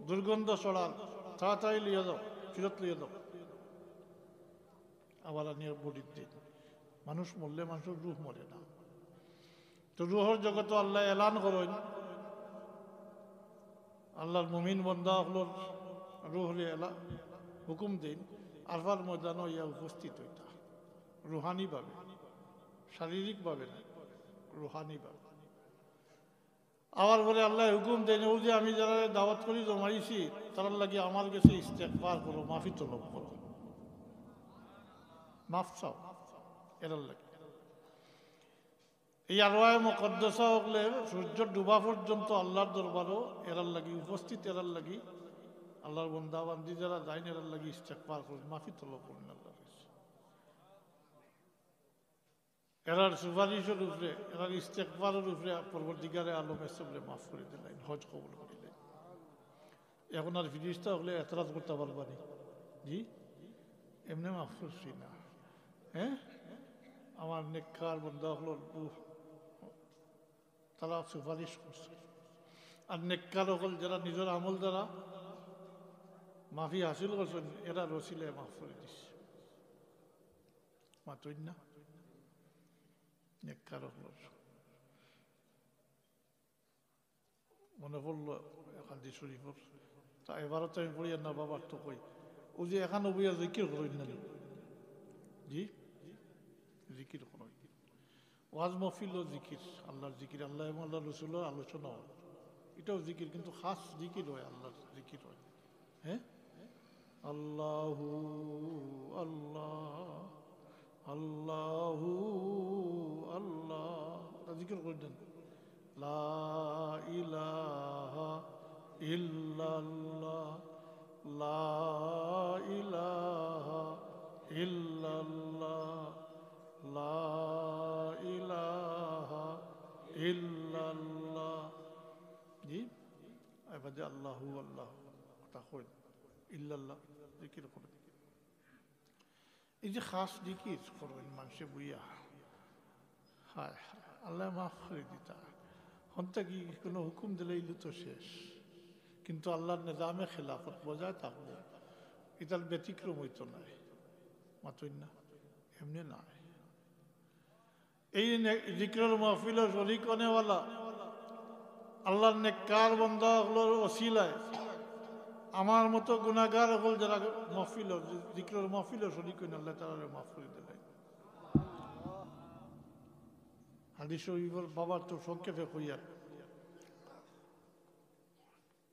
দুর্গন্ধ ছড়ার, তাড়াতাড়ি লিয়ে যাও, ফিরত লিয়ে যাও। আবার আনিয়ে বডির দিন। মানুষ মরলে মানুষের রুহ মরে না। তো রুহর জগত আল্লাহ এলান করেন, আল্লাহর মুমিন বন্দা হলোর রুহরে হুকুম দিন আরফার ময়দান ইয়া উপস্থিত হইতা, রুহানিভাবে, শারীরিকভাবে না, রুহানিভাবে। আবার বলে আল্লাহ হুকুম দেন, ও যে আমি যারা দাওয়াত করি জমাইছি তার লাগে আমার কাছে ইস্তেগফার করো, মাফি তলব করো, মাফ চাও এরার লাগে। এই আরওয়ায়ে মুকদ্দাসা হলে সূর্য ডুবা পর্যন্ত আল্লাহর দরবারও এরার লাগি উপস্থিত, এরার লাগি আল্লাহর বন্দা বান্দি যারা যাইন এরার লাগি ইস্তেগফার করুন, মাফি তলব করুন আল্লাহর কাছে। এরার সুপারিশের উপরে, এরার ইস্তেগফারের উপরে পরবর্তীকারে আলমে সবরে মাফ করে দিলেন, হজ কবুল করিলেন। এখন আর ফিরিস্তা হলে এতরাজ করতে পারবানি, জি এমনি মাফ করছি না। হ্যাঁ, আমার নেককার বন্দা হলো তারা সুপারিশ করছে, আর নেককার হল যারা নিজের আমল দ্বারা মাফি হাসিল করছেন এরা রসিলে মাফ করে দিচ্ছে। মাতই না নেককার হল। মনে পড়ল হাদিস শরীফর, তা এবারও তো আমি পড়ি না বাবার তো কই, ও যে এখানে বইয়া জিকির করেন না, জি জিকির করেন, ওয়াজ মহফিল জিকির, আল্লাহর জিকির, আল্লাহ এবং আল্লাহ রসুল আলোচনা হয়, এটাও জিকির, কিন্তু খাস জিকির হয়, আল্লাহর জিকির হয়। হ্যাঁ, আল্লাহু আল্লাহ আল্লাহু আল্লাহ জিকির করতেন, লা ইলাহা ইল্লাল্লাহ লা ইলাহা ইল্লাল্লাহ লা ইলাহা ইল্লাল্লাহ। জি এবার যে আল্লাহু আল্লাহ কথা কই, ইল্লাল্লাহ জিকির করে। এই যে খাস জিকির করবেন মানুষে বইয়া, হায় আল্লাহ মাফ করে দিতা হন্তা কি কোনো হুকুম দিলে ইলু তো শেষ, কিন্তু আল্লাহর নিজামে খেলাফত বজায় থাকবো, এটার ব্যতিক্রম হইতো নাই, মাতই না এমনি নাই। এই জিকিরের মাহফিল শরীক অনেওয়ালা আল্লাহর নেককার বান্দাগুলোর ওসিলায় আমার মতো গুনাহগার হল যারা মাহফিল জিকিরের মাহফিল শরীক হইন, আল্লাহ তাআলা মাফ করে দিলেন। হাদিস শরীফের বাবার তো সংক্ষেপে কইয়া,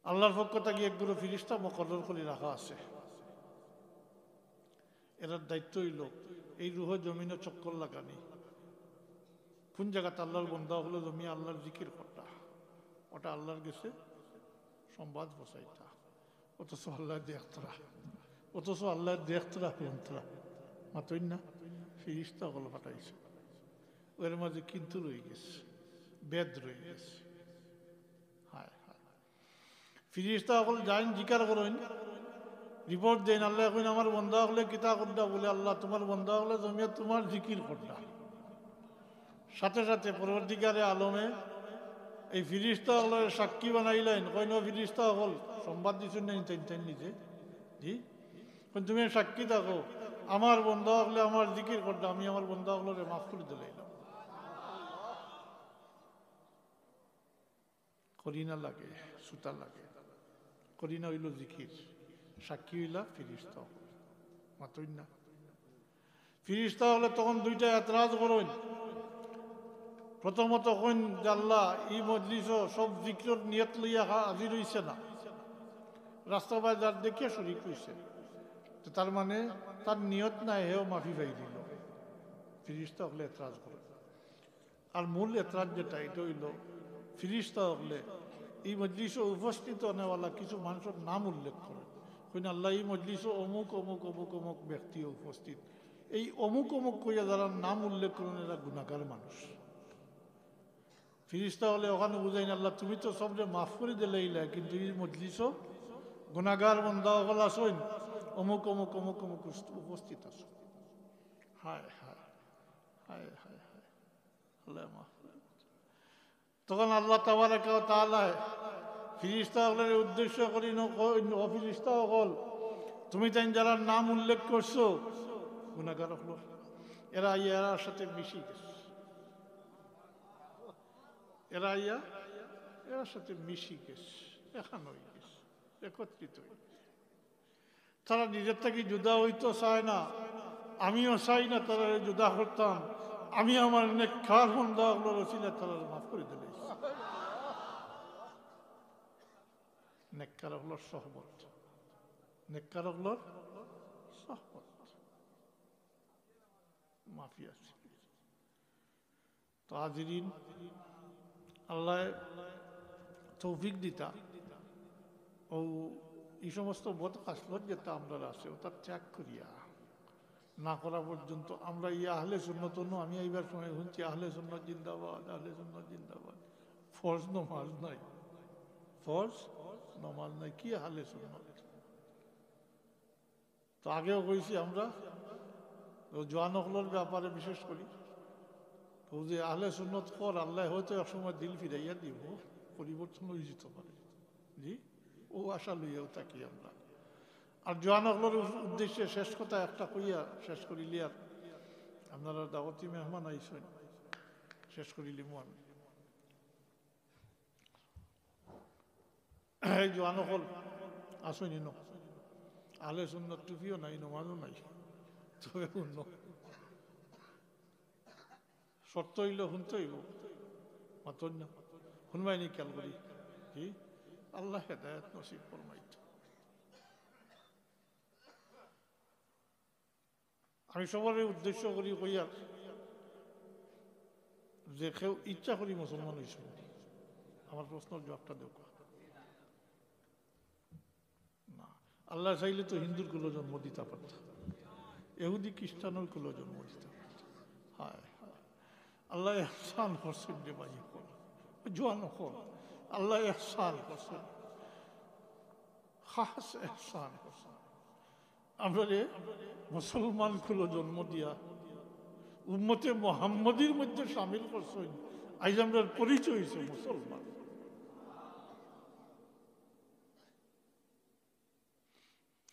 আল্লাহর পক্ষ থেকে একগুলো ফিরিস্তা মুকরর করে রাখা আছে, এরার দায়িত্ব হইল এই রুহ জমিনে চক্কর লাগানি, কোন জায়গাতে আল্লাহর বন্দা হলো জমি আল্লাহর জিকির করতা, ওটা আল্লাহর গেছে সংবাদ বসাইতা, অথচ আল্লাহ দেখতরা, অথচ আল্লাহ দেখতরা যন্ত্রা, মাতই না ফিরিস্তা হল পাঠাইছে, ওর মাঝে কিন্তু রয়ে গেছে, বেদ রয়ে গেছে। হায় হায়, ফিরিস্তা হল যাইন জিকার করেন, রিপোর্ট দেন, আল্লাহ এখন আমার বন্দা হলে কিতা করডা, বলে আল্লাহ তোমার বন্দা হলে জমিয়া তোমার জিকির করডা। সাথে সাথে পরবর্তীকারে আলমে এই ফিরিস্তা হলের সাক্ষী বানাইলেন, কইন ফিরিস্তা হল সংবাদ দিচ্ছেন না নিজে, জি তুমি সাক্ষী থাকো, আমার বন্দা হলে আমার জিকির করডা, আমি আমার বন্দা হলে মাফ করে দিলাম। করিনা লাগে, সুতা লাগে, করিনা হইল জিকির, সাক্ষী হইলা ফিরিস্তা হল, মাতই না। ফিরিস্তা হলে তখন দুইটা এতরাজ করেন, প্রথমত কইন যে আল্লাহ এই মজলিস সব জিকির নিয়ত লইয়া হাজির হইছে না, রাস্তা বাজার দেখে শরীক হইছে, তার মানে তার নিয়ত নাই, হেও মাফি পাই দিল, ফিরিস্তা হলে এতরাজ করে। আর মূল এতরাজ যেটা এটা হইল ফিরিস্তা হলে এই মজলিস উপস্থিত নেওয়ালা কিছু মানুষের নাম উল্লেখ করে, কইন আল্লাহ এই মজলিস অমুক অমুক অমুক অমুক ব্যক্তি উপস্থিত, এই অমুক অমুক কইয়া যারা নাম উল্লেখ করেন এরা গুনাহগার মানুষ। ফিরিস্তা হলে ওখানে বুঝাই না, আল্লাহ তুমি তো সবরে মাফ করে দিলেইলা, কিন্তু এই মজলিসও গুনাহগার বান্দা হল আসইন, অমুক অমুক অমুক অমুক উপস্থিত আছো। হায় হায় হায় হায় হায়, আল্লাহ মাফ। তখন আল্লাহ তাবারাকা ওয়া তাআলা ফিরিস্তা হলের উদ্দেশ্য করি অফিরিস্তা হল তুমি তাই যারা নাম উল্লেখ করছো গুনাহগার হল এরা এরার সাথে মিশি গেছে এরার সাথে মিশি গেছে এখান হয়ে গেছে একত্রিত হয়ে গেছে তারা নিজের থেকে জুদা হইতো চায় না আমিও চাই না তারা জুদা করতাম আমি আমার নেককার বান্দাগুলোর ওসিলা তারা মাফ করে দিলে নেককার হলোর সহবত নেককার হলোর সহবত মাফি আছে তো হাজিরিন আল্লাহ তৌফিক দিতা ও এই সমস্ত বোধ কাসলত যেটা আমরা আছে ওটা ত্যাগ করিয়া না করা পর্যন্ত আমরা এই আহলে সুন্নত আমি এইবার সময় শুনছি আহলে সুন্নত জিন্দাবাদ আহলে সুন্নত জিন্দাবাদ ফরজ নমাজ নাই ফরজ নমাজ নাই কি আহলে সুন্নত তো আগেও কইছি আমরা জোয়ানকলের ব্যাপারে বিশেষ করি ও যে আহলে সুন্নত কর আল্লাহ হয়তো একসময় দিল ফিরাইয়া দিব পরিবর্তন হয়ে যেতে পারে জি ও আশা লইয়াও থাকি আমরা আর জোয়ানকলের উদ্দেশ্যে শেষ কথা একটা কইয়া শেষ করিলি আর আপনারা দাওয়াতি মেহমান আইসেন শেষ করিলি আমি এই জোয়ানকল আসেনি ন আহলে সুন্নত টুপিও নাই নমাজও নাই তবে অন্য শর্ত হইল শুনতে হইব মাতন না শুনবাই নি খেয়াল করি কি আল্লাহ হেদায়ত নসিব ফরমাইত আমি সবার উদ্দেশ্য করি কইয়ার যে কেউ ইচ্ছা করি মুসলমান হয়েছে আমার প্রশ্নের জবাবটা দেব না আল্লাহ চাইলে তো হিন্দুর কুলো জন্ম দিতে পারত এহুদি খ্রিস্টানের কুলো জন্ম দিতে পারত হায় আল্লাহ এহসান করছেন রে ভাই জোয়ান হল আল্লাহ এহসান করছেন খাস এহসান করছেন আমরা রে মুসলমান কুলো জন্ম দিয়া উম্মতে মোহাম্মদীর মধ্যে সামিল করছেন আজ আমরা পরিচয় হয়েছে মুসলমান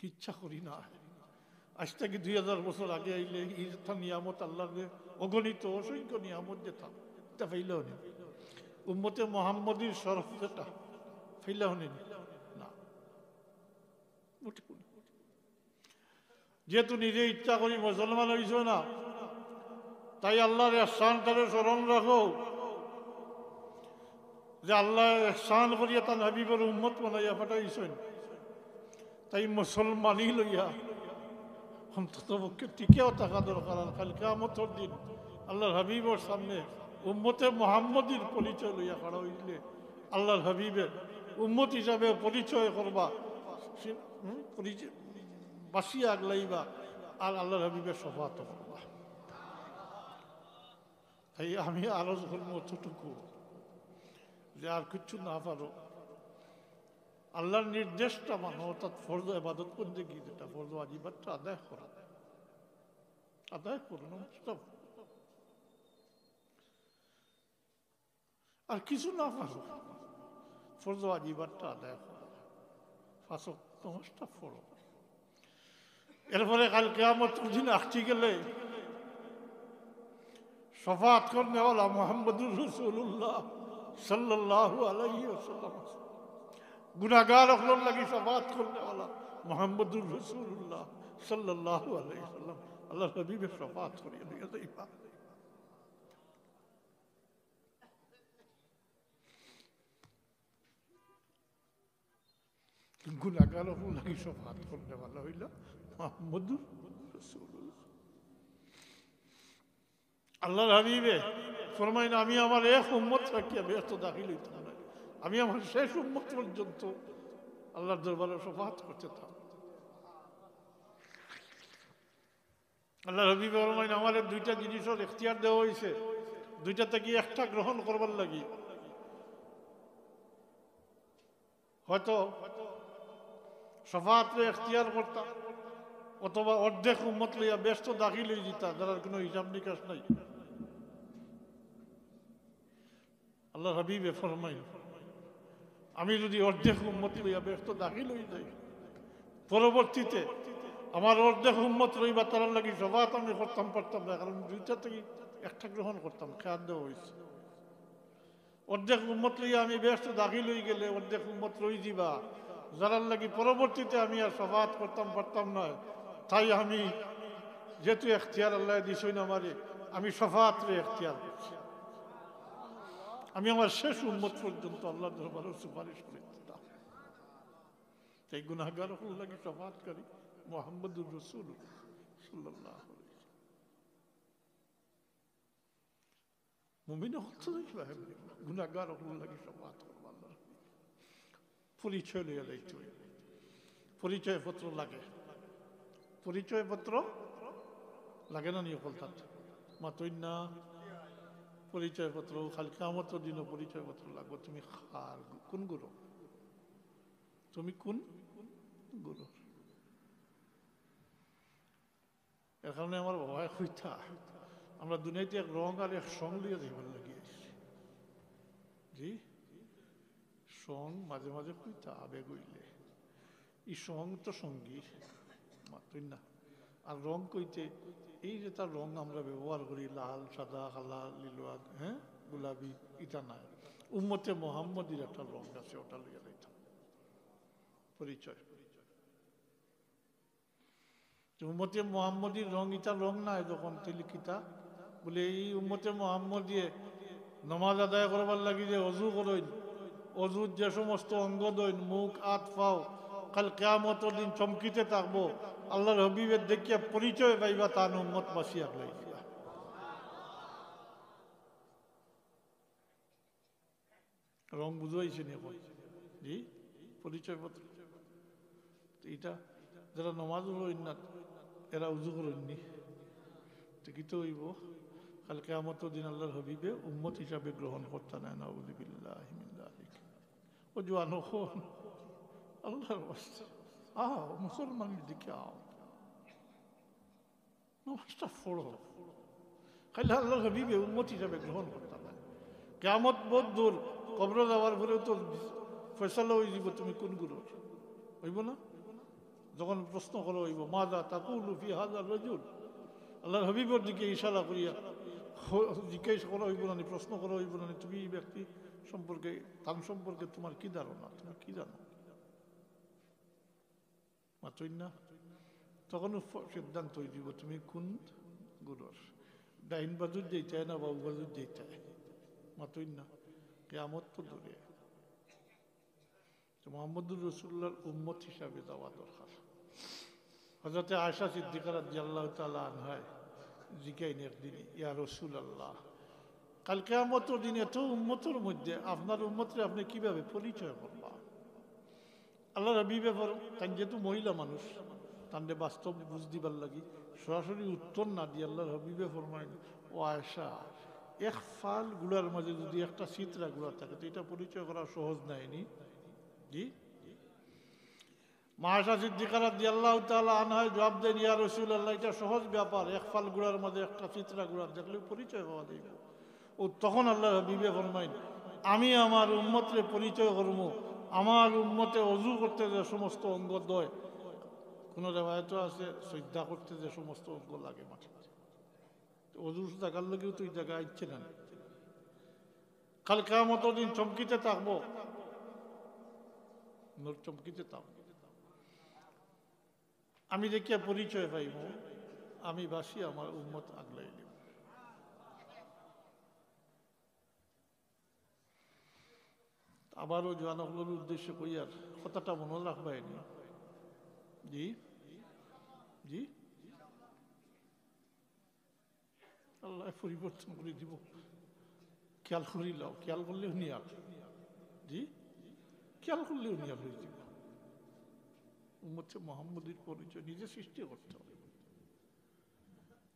ইচ্ছা করি না আজ থেকে 2000 বছর আগে আইলে ইরথা নিয়ামত আল্লাহর অগণিত অসংখ্য নিয়ামত যেতাম তা ফাইলেও নেই উম্মতে মোহাম্মদীর শরফ যেটা ফাইলেও নেই না যেহেতু নিজে ইচ্ছা করি মুসলমান হইছ না তাই আল্লাহর ইহসানটারে স্মরণ রাখো যে আল্লাহ ইহসান করিয়া তার হাবিবের উম্মত বানাইয়া পাঠাইছেন তাই মুসলমানই লইয়া অন্তত পক্ষে টিকেও থাকা দরকার আর কাল কিয়ামতের দিন আল্লাহর হাবিবের সামনে উম্মতে মোহাম্মদীর পরিচয় লইয়া খাড়া হইলে আল্লাহর হাবিবের উম্মত হিসাবে পরিচয় করবা বাসিয়া আগলাইবা আর আল্লাহর হাবিবের সফাত করবা তাই আমি আরো করবো অতটুকু যে আর কিচ্ছু না পারো আল্লাহর নির্দেশটা মানো অর্থাৎ ফরজ ইবাদত করতে গিয়ে যেটা ফরজ ওয়াজিবাতটা আদায় করা আর কিছু না পারো ফরজ ওয়াজিবাতটা আদায় করা ফাঁসক নমাজটা পড়ো এরপরে কাল কিয়ামতের দিন আসতে গেলে শফাআত করনে ওয়ালা মুহাম্মদুর রাসূলুল্লাহ সাল্লাল্লাহু আলাইহি ওয়াসাল্লাম গুনাহগার হলোর লাগি শফাআত করনে ওয়ালা মুহাম্মদুর রাসূলুল্লাহ সাল্লাল্লাহু আলাইহি ওয়াসাল্লাম আল্লাহর হাবিবের শফাআত করিয়া দিয়া যাইবা গুনাহগার হলোর লাগি শফাআত করনে ওয়ালা হইল মুহাম্মদুর রাসূলুল্লাহ আল্লাহর হাবিবে ফরমাইন আমি আমার এক উম্মত রাখিয়া ব্যস্ত দাখিল হইতাম না আমি আমার শেষ উম্মত পর্যন্ত আল্লাহর দরবারে শফাআত করতে থাম আল্লাহর হাবিবে ফরমাইন আমার দুইটা জিনিসের ইখতিয়ার দেওয়া হয়েছে দুইটা থেকে একটা গ্রহণ করবার লাগি হয়তো শফাআতে ইখতিয়ার করতাম অথবা অর্ধেক উম্মত লইয়া ব্যস্ত দাখিল হয়ে যেতাম যার কোনো হিসাব নিকাশ নাই আল্লাহ হাবিবে ফরমাইন আমি যদি অর্ধেক উম্মতি হইয়া ব্যস্ত দাখিল হয়ে যাই, পরবর্তীতে আমার অর্ধেক উম্মত রইবা তারার লাগি সবাত আমি করতাম পারতাম না, কারণ দুইটা থেকে একটা গ্রহণ করতাম, খেয়াল দেওয়া হয়েছে। অর্ধেক উম্মত লইয়া আমি ব্যস্ত দাখিল হয়ে গেলে অর্ধেক উম্মত রই দিবা, যারার লাগি পরবর্তীতে আমি আর সবাত করতাম পারতাম না। তাই আমি যেহেতু এখতিয়ার আল্লাহ দিছই না আমারে, আমি সফাতরে এখতিয়ার করছি। আমি আমার শেষ উম্মত পর্যন্ত আল্লাহ দরবারে সুপারিশ করে দিতাম। তাই গুনাহগার হল লাগে সফাতকারী মুহাম্মদুর রাসূলুল্লাহ সাল্লাল্লাহু আলাইহি ওয়াসাল্লাম। মুমিন হচ্ছে গুনাহগার হল লাগে সফাত করব। আল্লাহ পরিচয় লইয়া যাইতে হইবে, পরিচয়পত্র লাগে, পরিচয়পত্র লাগে না নিয়ে বলতাম মাতই না। পরিচয়পত্র খালি কিয়ামতের দিনও পরিচয়পত্র লাগবে। তুমি খার কোন গুরু, তুমি কোন গুরু। এর কারণে আমার ভয় হইতা আমরা দুনিয়াতে এক রং আর এক সং লিয়ে যাইবার লাগিয়েছি। জি সং মাঝে মাঝে হইতা আবেগ হইলে, এই সং তো সঙ্গী মাতই না। আর রং কইতে এই যে তার রং আমরা ব্যবহার করি লাল সাদা কালা লিলুয়া, হ্যাঁ গোলাপি, এটা নাই। উম্মতে মুহাম্মদীর একটা রং আছে, ওটা লইয়া যাইতাম পরিচয়। উম্মতে মুহাম্মদীর রং ইটা রং নাই যখন লিখিতা বলে এই উম্মতে মুহাম্মদীয়ে নমাজ আদায় করবার লাগি যে অজু করইন, অজুর যে সমস্ত অঙ্গ দইন, মুখ হাত পাও, কাল কিয়ামতের দিন চমকিতে থাকবো। আল্লাহর হাবিবের দেখিয়া পরিচয় পাইবা, তার উম্মত বাসিয়া লই দিবা। রং বুঝাইছে নি এখন? জি পরিচয় পত্র এটা যারা নমাজ হইন না এরা উজু করেননি, কি তো হইব কাল কিয়ামতের দিন আল্লাহর হাবিবে উম্মত হিসাবে গ্রহণ করতে না। নাউযুবিল্লাহি মিন যালিক। ও জওয়ান হন আল্লাহর ওয়াস্তে আও মুসলমানের দিকে আও, নামাজটা পড়ো। খালি আল্লাহর হাবিবে উম্মত হিসাবে গ্রহণ করতে না। কিয়ামত বহুত দূর, কবর যাওয়ার পরেও তো ফয়সালা হয়ে যাব তুমি কোন গুরু হইব না। যখন প্রশ্ন করা হইব মাযা তাকুলু ফি হাযা রাজুল, আল্লাহর হাবিবের দিকে ইশারা করিয়া জিজ্ঞাসা করা হইব না, প্রশ্ন করা হইব না তুমি এই ব্যক্তি সম্পর্কে, তার সম্পর্কে তোমার কি ধারণা, তুমি কি জানো মাতই না। তখন সিদ্ধান্ত হয়ে দিব তুমি কোন গুরুর, ডাইন বাজুর যেইটায় না বাবু বাজুর যেইটায় মাতই না। কিয়ামত তো দূরে, মুহাম্মদুর রাসূলুল্লাহর উম্মত হিসাবে যাওয়া দরকার। হযরতে আয়েশা সিদ্দিকা রাদিয়াল্লাহু তাআলা আনহা জিজ্ঞাসা একদিন, ইয়া রাসূলুল্লাহ কাল কিয়ামতের দিন এত উম্মতের মধ্যে আপনার উম্মতরে আপনি কিভাবে পরিচয় করবা? আল্লাহর হাবিবে তাই যেহেতু মহিলা মানুষ তান্ডে বাস্তব বুঝ দিবার লাগি সরাসরি উত্তর না দিয়ে আল্লাহর হাবিবে ফরমাইল, ও আয়েশা এক ফাল গুলার মাঝে যদি একটা চিত্রা গুলা থাকে তো এটা পরিচয় করা সহজ নাইনি। জি মা আয়েশা সিদ্দিকা রাদিয়াল্লাহু তাআলা আনহা জবাব দেন, ইয়া রাসূলুল্লাহ এটা সহজ ব্যাপার, এক ফাল গুলার মাঝে একটা চিত্রা গুলা দেখলে পরিচয় পাওয়া যাইব। ও তখন আল্লাহর হাবিবে ফরমাইল, আমি আমার উম্মতরে পরিচয় করবো আমার উম্মতে অজু করতে যে সমস্ত অঙ্গ দয়, কোন রেওয়ায়ত আছে শ্রদ্ধা করতে যে সমস্ত অঙ্গ লাগে মাটিতে, অজু জায়গার লগেও তো এই জায়গায় ইচ্ছে না। কাল কিয়ামতের দিন চমকিতে থাকবো, চমকিতে থাকবো। আমি দেখিয়া পরিচয় পাইব, আমি বাসি আমার উম্মত আগলাই নেব। আবারও জওয়ানগুলোর উদ্দেশ্যে কইয়ার কথাটা মনে রাখবাইনি। জি জি আল্লাহ পরিবর্তন করে দিব, খেয়াল করিলাও, খেয়াল করলেও নিয়ার। জি খেয়াল করলেও নিয়ার হয়ে দিব। উম্মতে মুহাম্মদীর পরিচয় নিজে সৃষ্টি করতে হবে,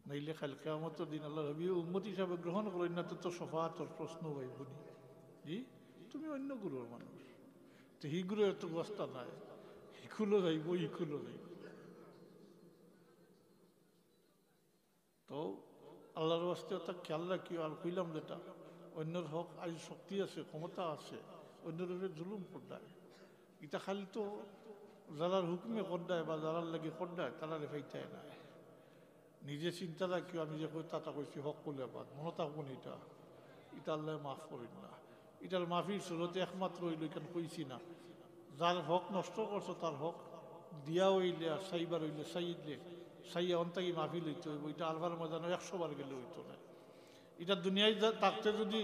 নাইলে কাল কিয়ামতের দিন আল্লাহর হাবিব উম্মত হিসাবে গ্রহণ করেন না তো শফাআতের প্রশ্ন হইবনি। জি তুমি অন্য গুরুর মানুষ, তো হি গুরু এত অবস্থা নাই, ইকুলো যাইব ইকুলো যাইব। তো আল্লাহর ওয়াস্তে ওটা খেয়াল রাখিও। আর কইলাম যেটা অন্যের হক আজ শক্তি আছে ক্ষমতা আছে, অন্যরূপে জুলুম করদায় এটা খালি তো যারার হুকুমে করদায় বা যারার লাগে করদায় তারা রেফাইতায় না নিজে চিন্তা রাখিও আমি যে কই তাতা কইছি হক করলে বাদ মনে থাকবো এটা এটা আল্লাহ মাফ করেন না এটার মাফির সুরতে একমাত্র হইল এখানে কইছি না যার হক নষ্ট করছো তার হক দিয়া হইলে আর সাইবার হইলে সাইলে সাইয়া অন্তাকি মাফি লইতে হইব এটা আলবার মজা নয় 100 বার গেলে হইতো না এটা দুনিয়ায় থাকতে যদি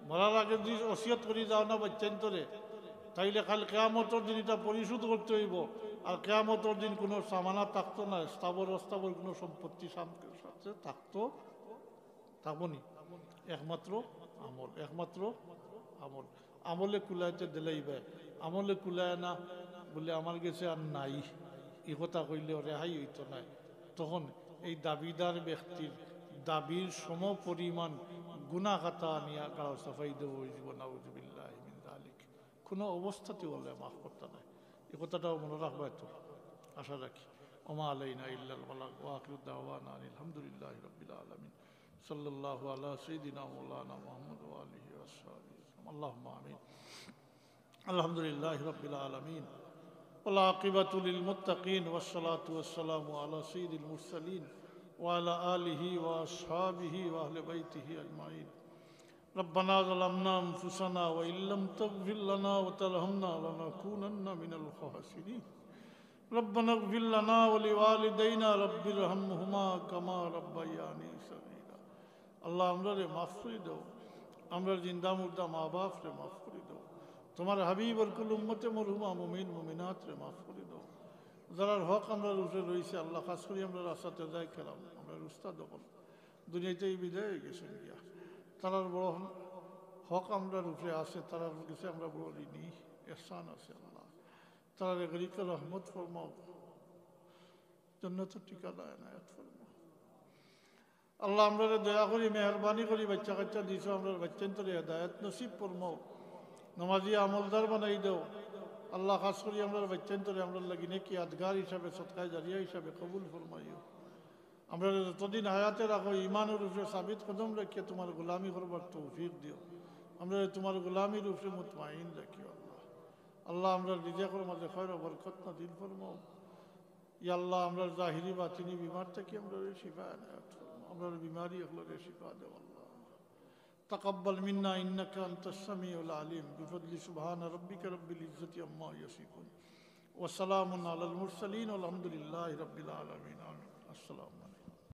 মরার আগে যদি ওসিয়ত করি যাও না বাচ্চান্তরে তাইলে কাল কেয়ামতর দিন এটা পরিশোধ করতে হইব আর কেয়ামতর দিন কোনো সামানা থাকতো না স্থাবর অস্থাবর কোনো সম্পত্তি সাথে থাকবো নি একমাত্র আমল একমাত্র আমল আমলে কুলাইতে দিলাইবে আমলে কুলায় না বলে আমার কাছে আর নাই এই কথা কইলে রেহাই হইতো না তখন এই দাবিদার ব্যক্তির দাবির সম পরিমাণ গুনাহগাতা নিয়ে গাও সাফাই দেব নাউজুবিল্লাহ মিন যালিক কোনো অবস্থাতে বলে মাফ করতে নাই এই কথাটাও মনে রাখবে তো আশা রাখি ওমা আলাইনা ইল্লাল বালাগ ওয়া আখিরু দাওয়ানা আলহামদুলিল্লাহি রাব্বিল আলামিন সাল্লাল্লাহু আলা সাইয়্যিদিনা মাওলানা মুহাম্মদ ওয়া আলিহি ওয়া সাহবিহি আল্লাহুম্মা আমিন আলহামদুলিল্লাহি রাব্বিল আলামিন والعاقبة للمتقين والصلاة والسلام على سيد المرسلين وعلى آله وأصحابه وأهل بيته أجمعين ربنا ظلمنا أنفسنا وإن لم تغفر لنا وترحمنا لنكونن من الخاسرين ربنا اغفر لنا ولوالدينا رب ارحمهما كما ربياني صغيرا الله আমরা মাফ করে দাও আমরা জিন্দা মুর্দা মা বাপ রে মাফ করে দাও তোমার হাবিব আর কুল উম্মতে মরহুমা মুমিন মুমিনাত রে মাফ করে দাও যারার হক আমরা রুফে রয়েছে আল্লাহ খাস করি আমরা রাস্তাতে যাই খেলাম আমরা উস্তাদ দখল দুনিয়াতেই বিদায় হয়ে গেছেন গিয়া তারার বড় হক আমরা রুফে আছে তারার কাছে আমরা বড় ঋণী এহসান আছে আল্লাহ তারার গরিকে রহমত ফরমাও জন্নতের ঠিকানা এনায়েত ফরমাও আল্লাহ আমরা দয়া করি মেহরবানি করি বাচ্চা কাচ্চা দিছ আমরা বাচ্চান্তরে হেদায়েত নসিব ফরমাও নমাজি আমলদার বানাই দাও আল্লাহ খাস করি আমরা বাচ্চান্তরে আমরা লাগি নাকি আদগার হিসাবে সৎকায় জারিয়া হিসাবে কবুল ফরমাইও আমরা যতদিন হায়াতে রাখো ইমানের উপরে সাবিত কদম রেখে তোমার গোলামি করবার তৌফিক দিও আমরা তোমার গোলামির উপরে মুতমাইন রাখিও আল্লাহ আল্লাহ আমরা রিজিকের মাঝে খয়র বরকত না দিল ফরমাও ইয়া আল্লাহ আমরা জাহিরি বাতিনি বিমার থেকে আমরা শিফা এনায়েত ফরমাও আমরা বিমারি এগুলোর শিফা দেও আল্লাহ تقبل منا إنك أنت السميع العليم بفضل سبحان ربك رب العزة عما يصفون وسلام على المرسلين والحمد لله رب العالمين آمين السلام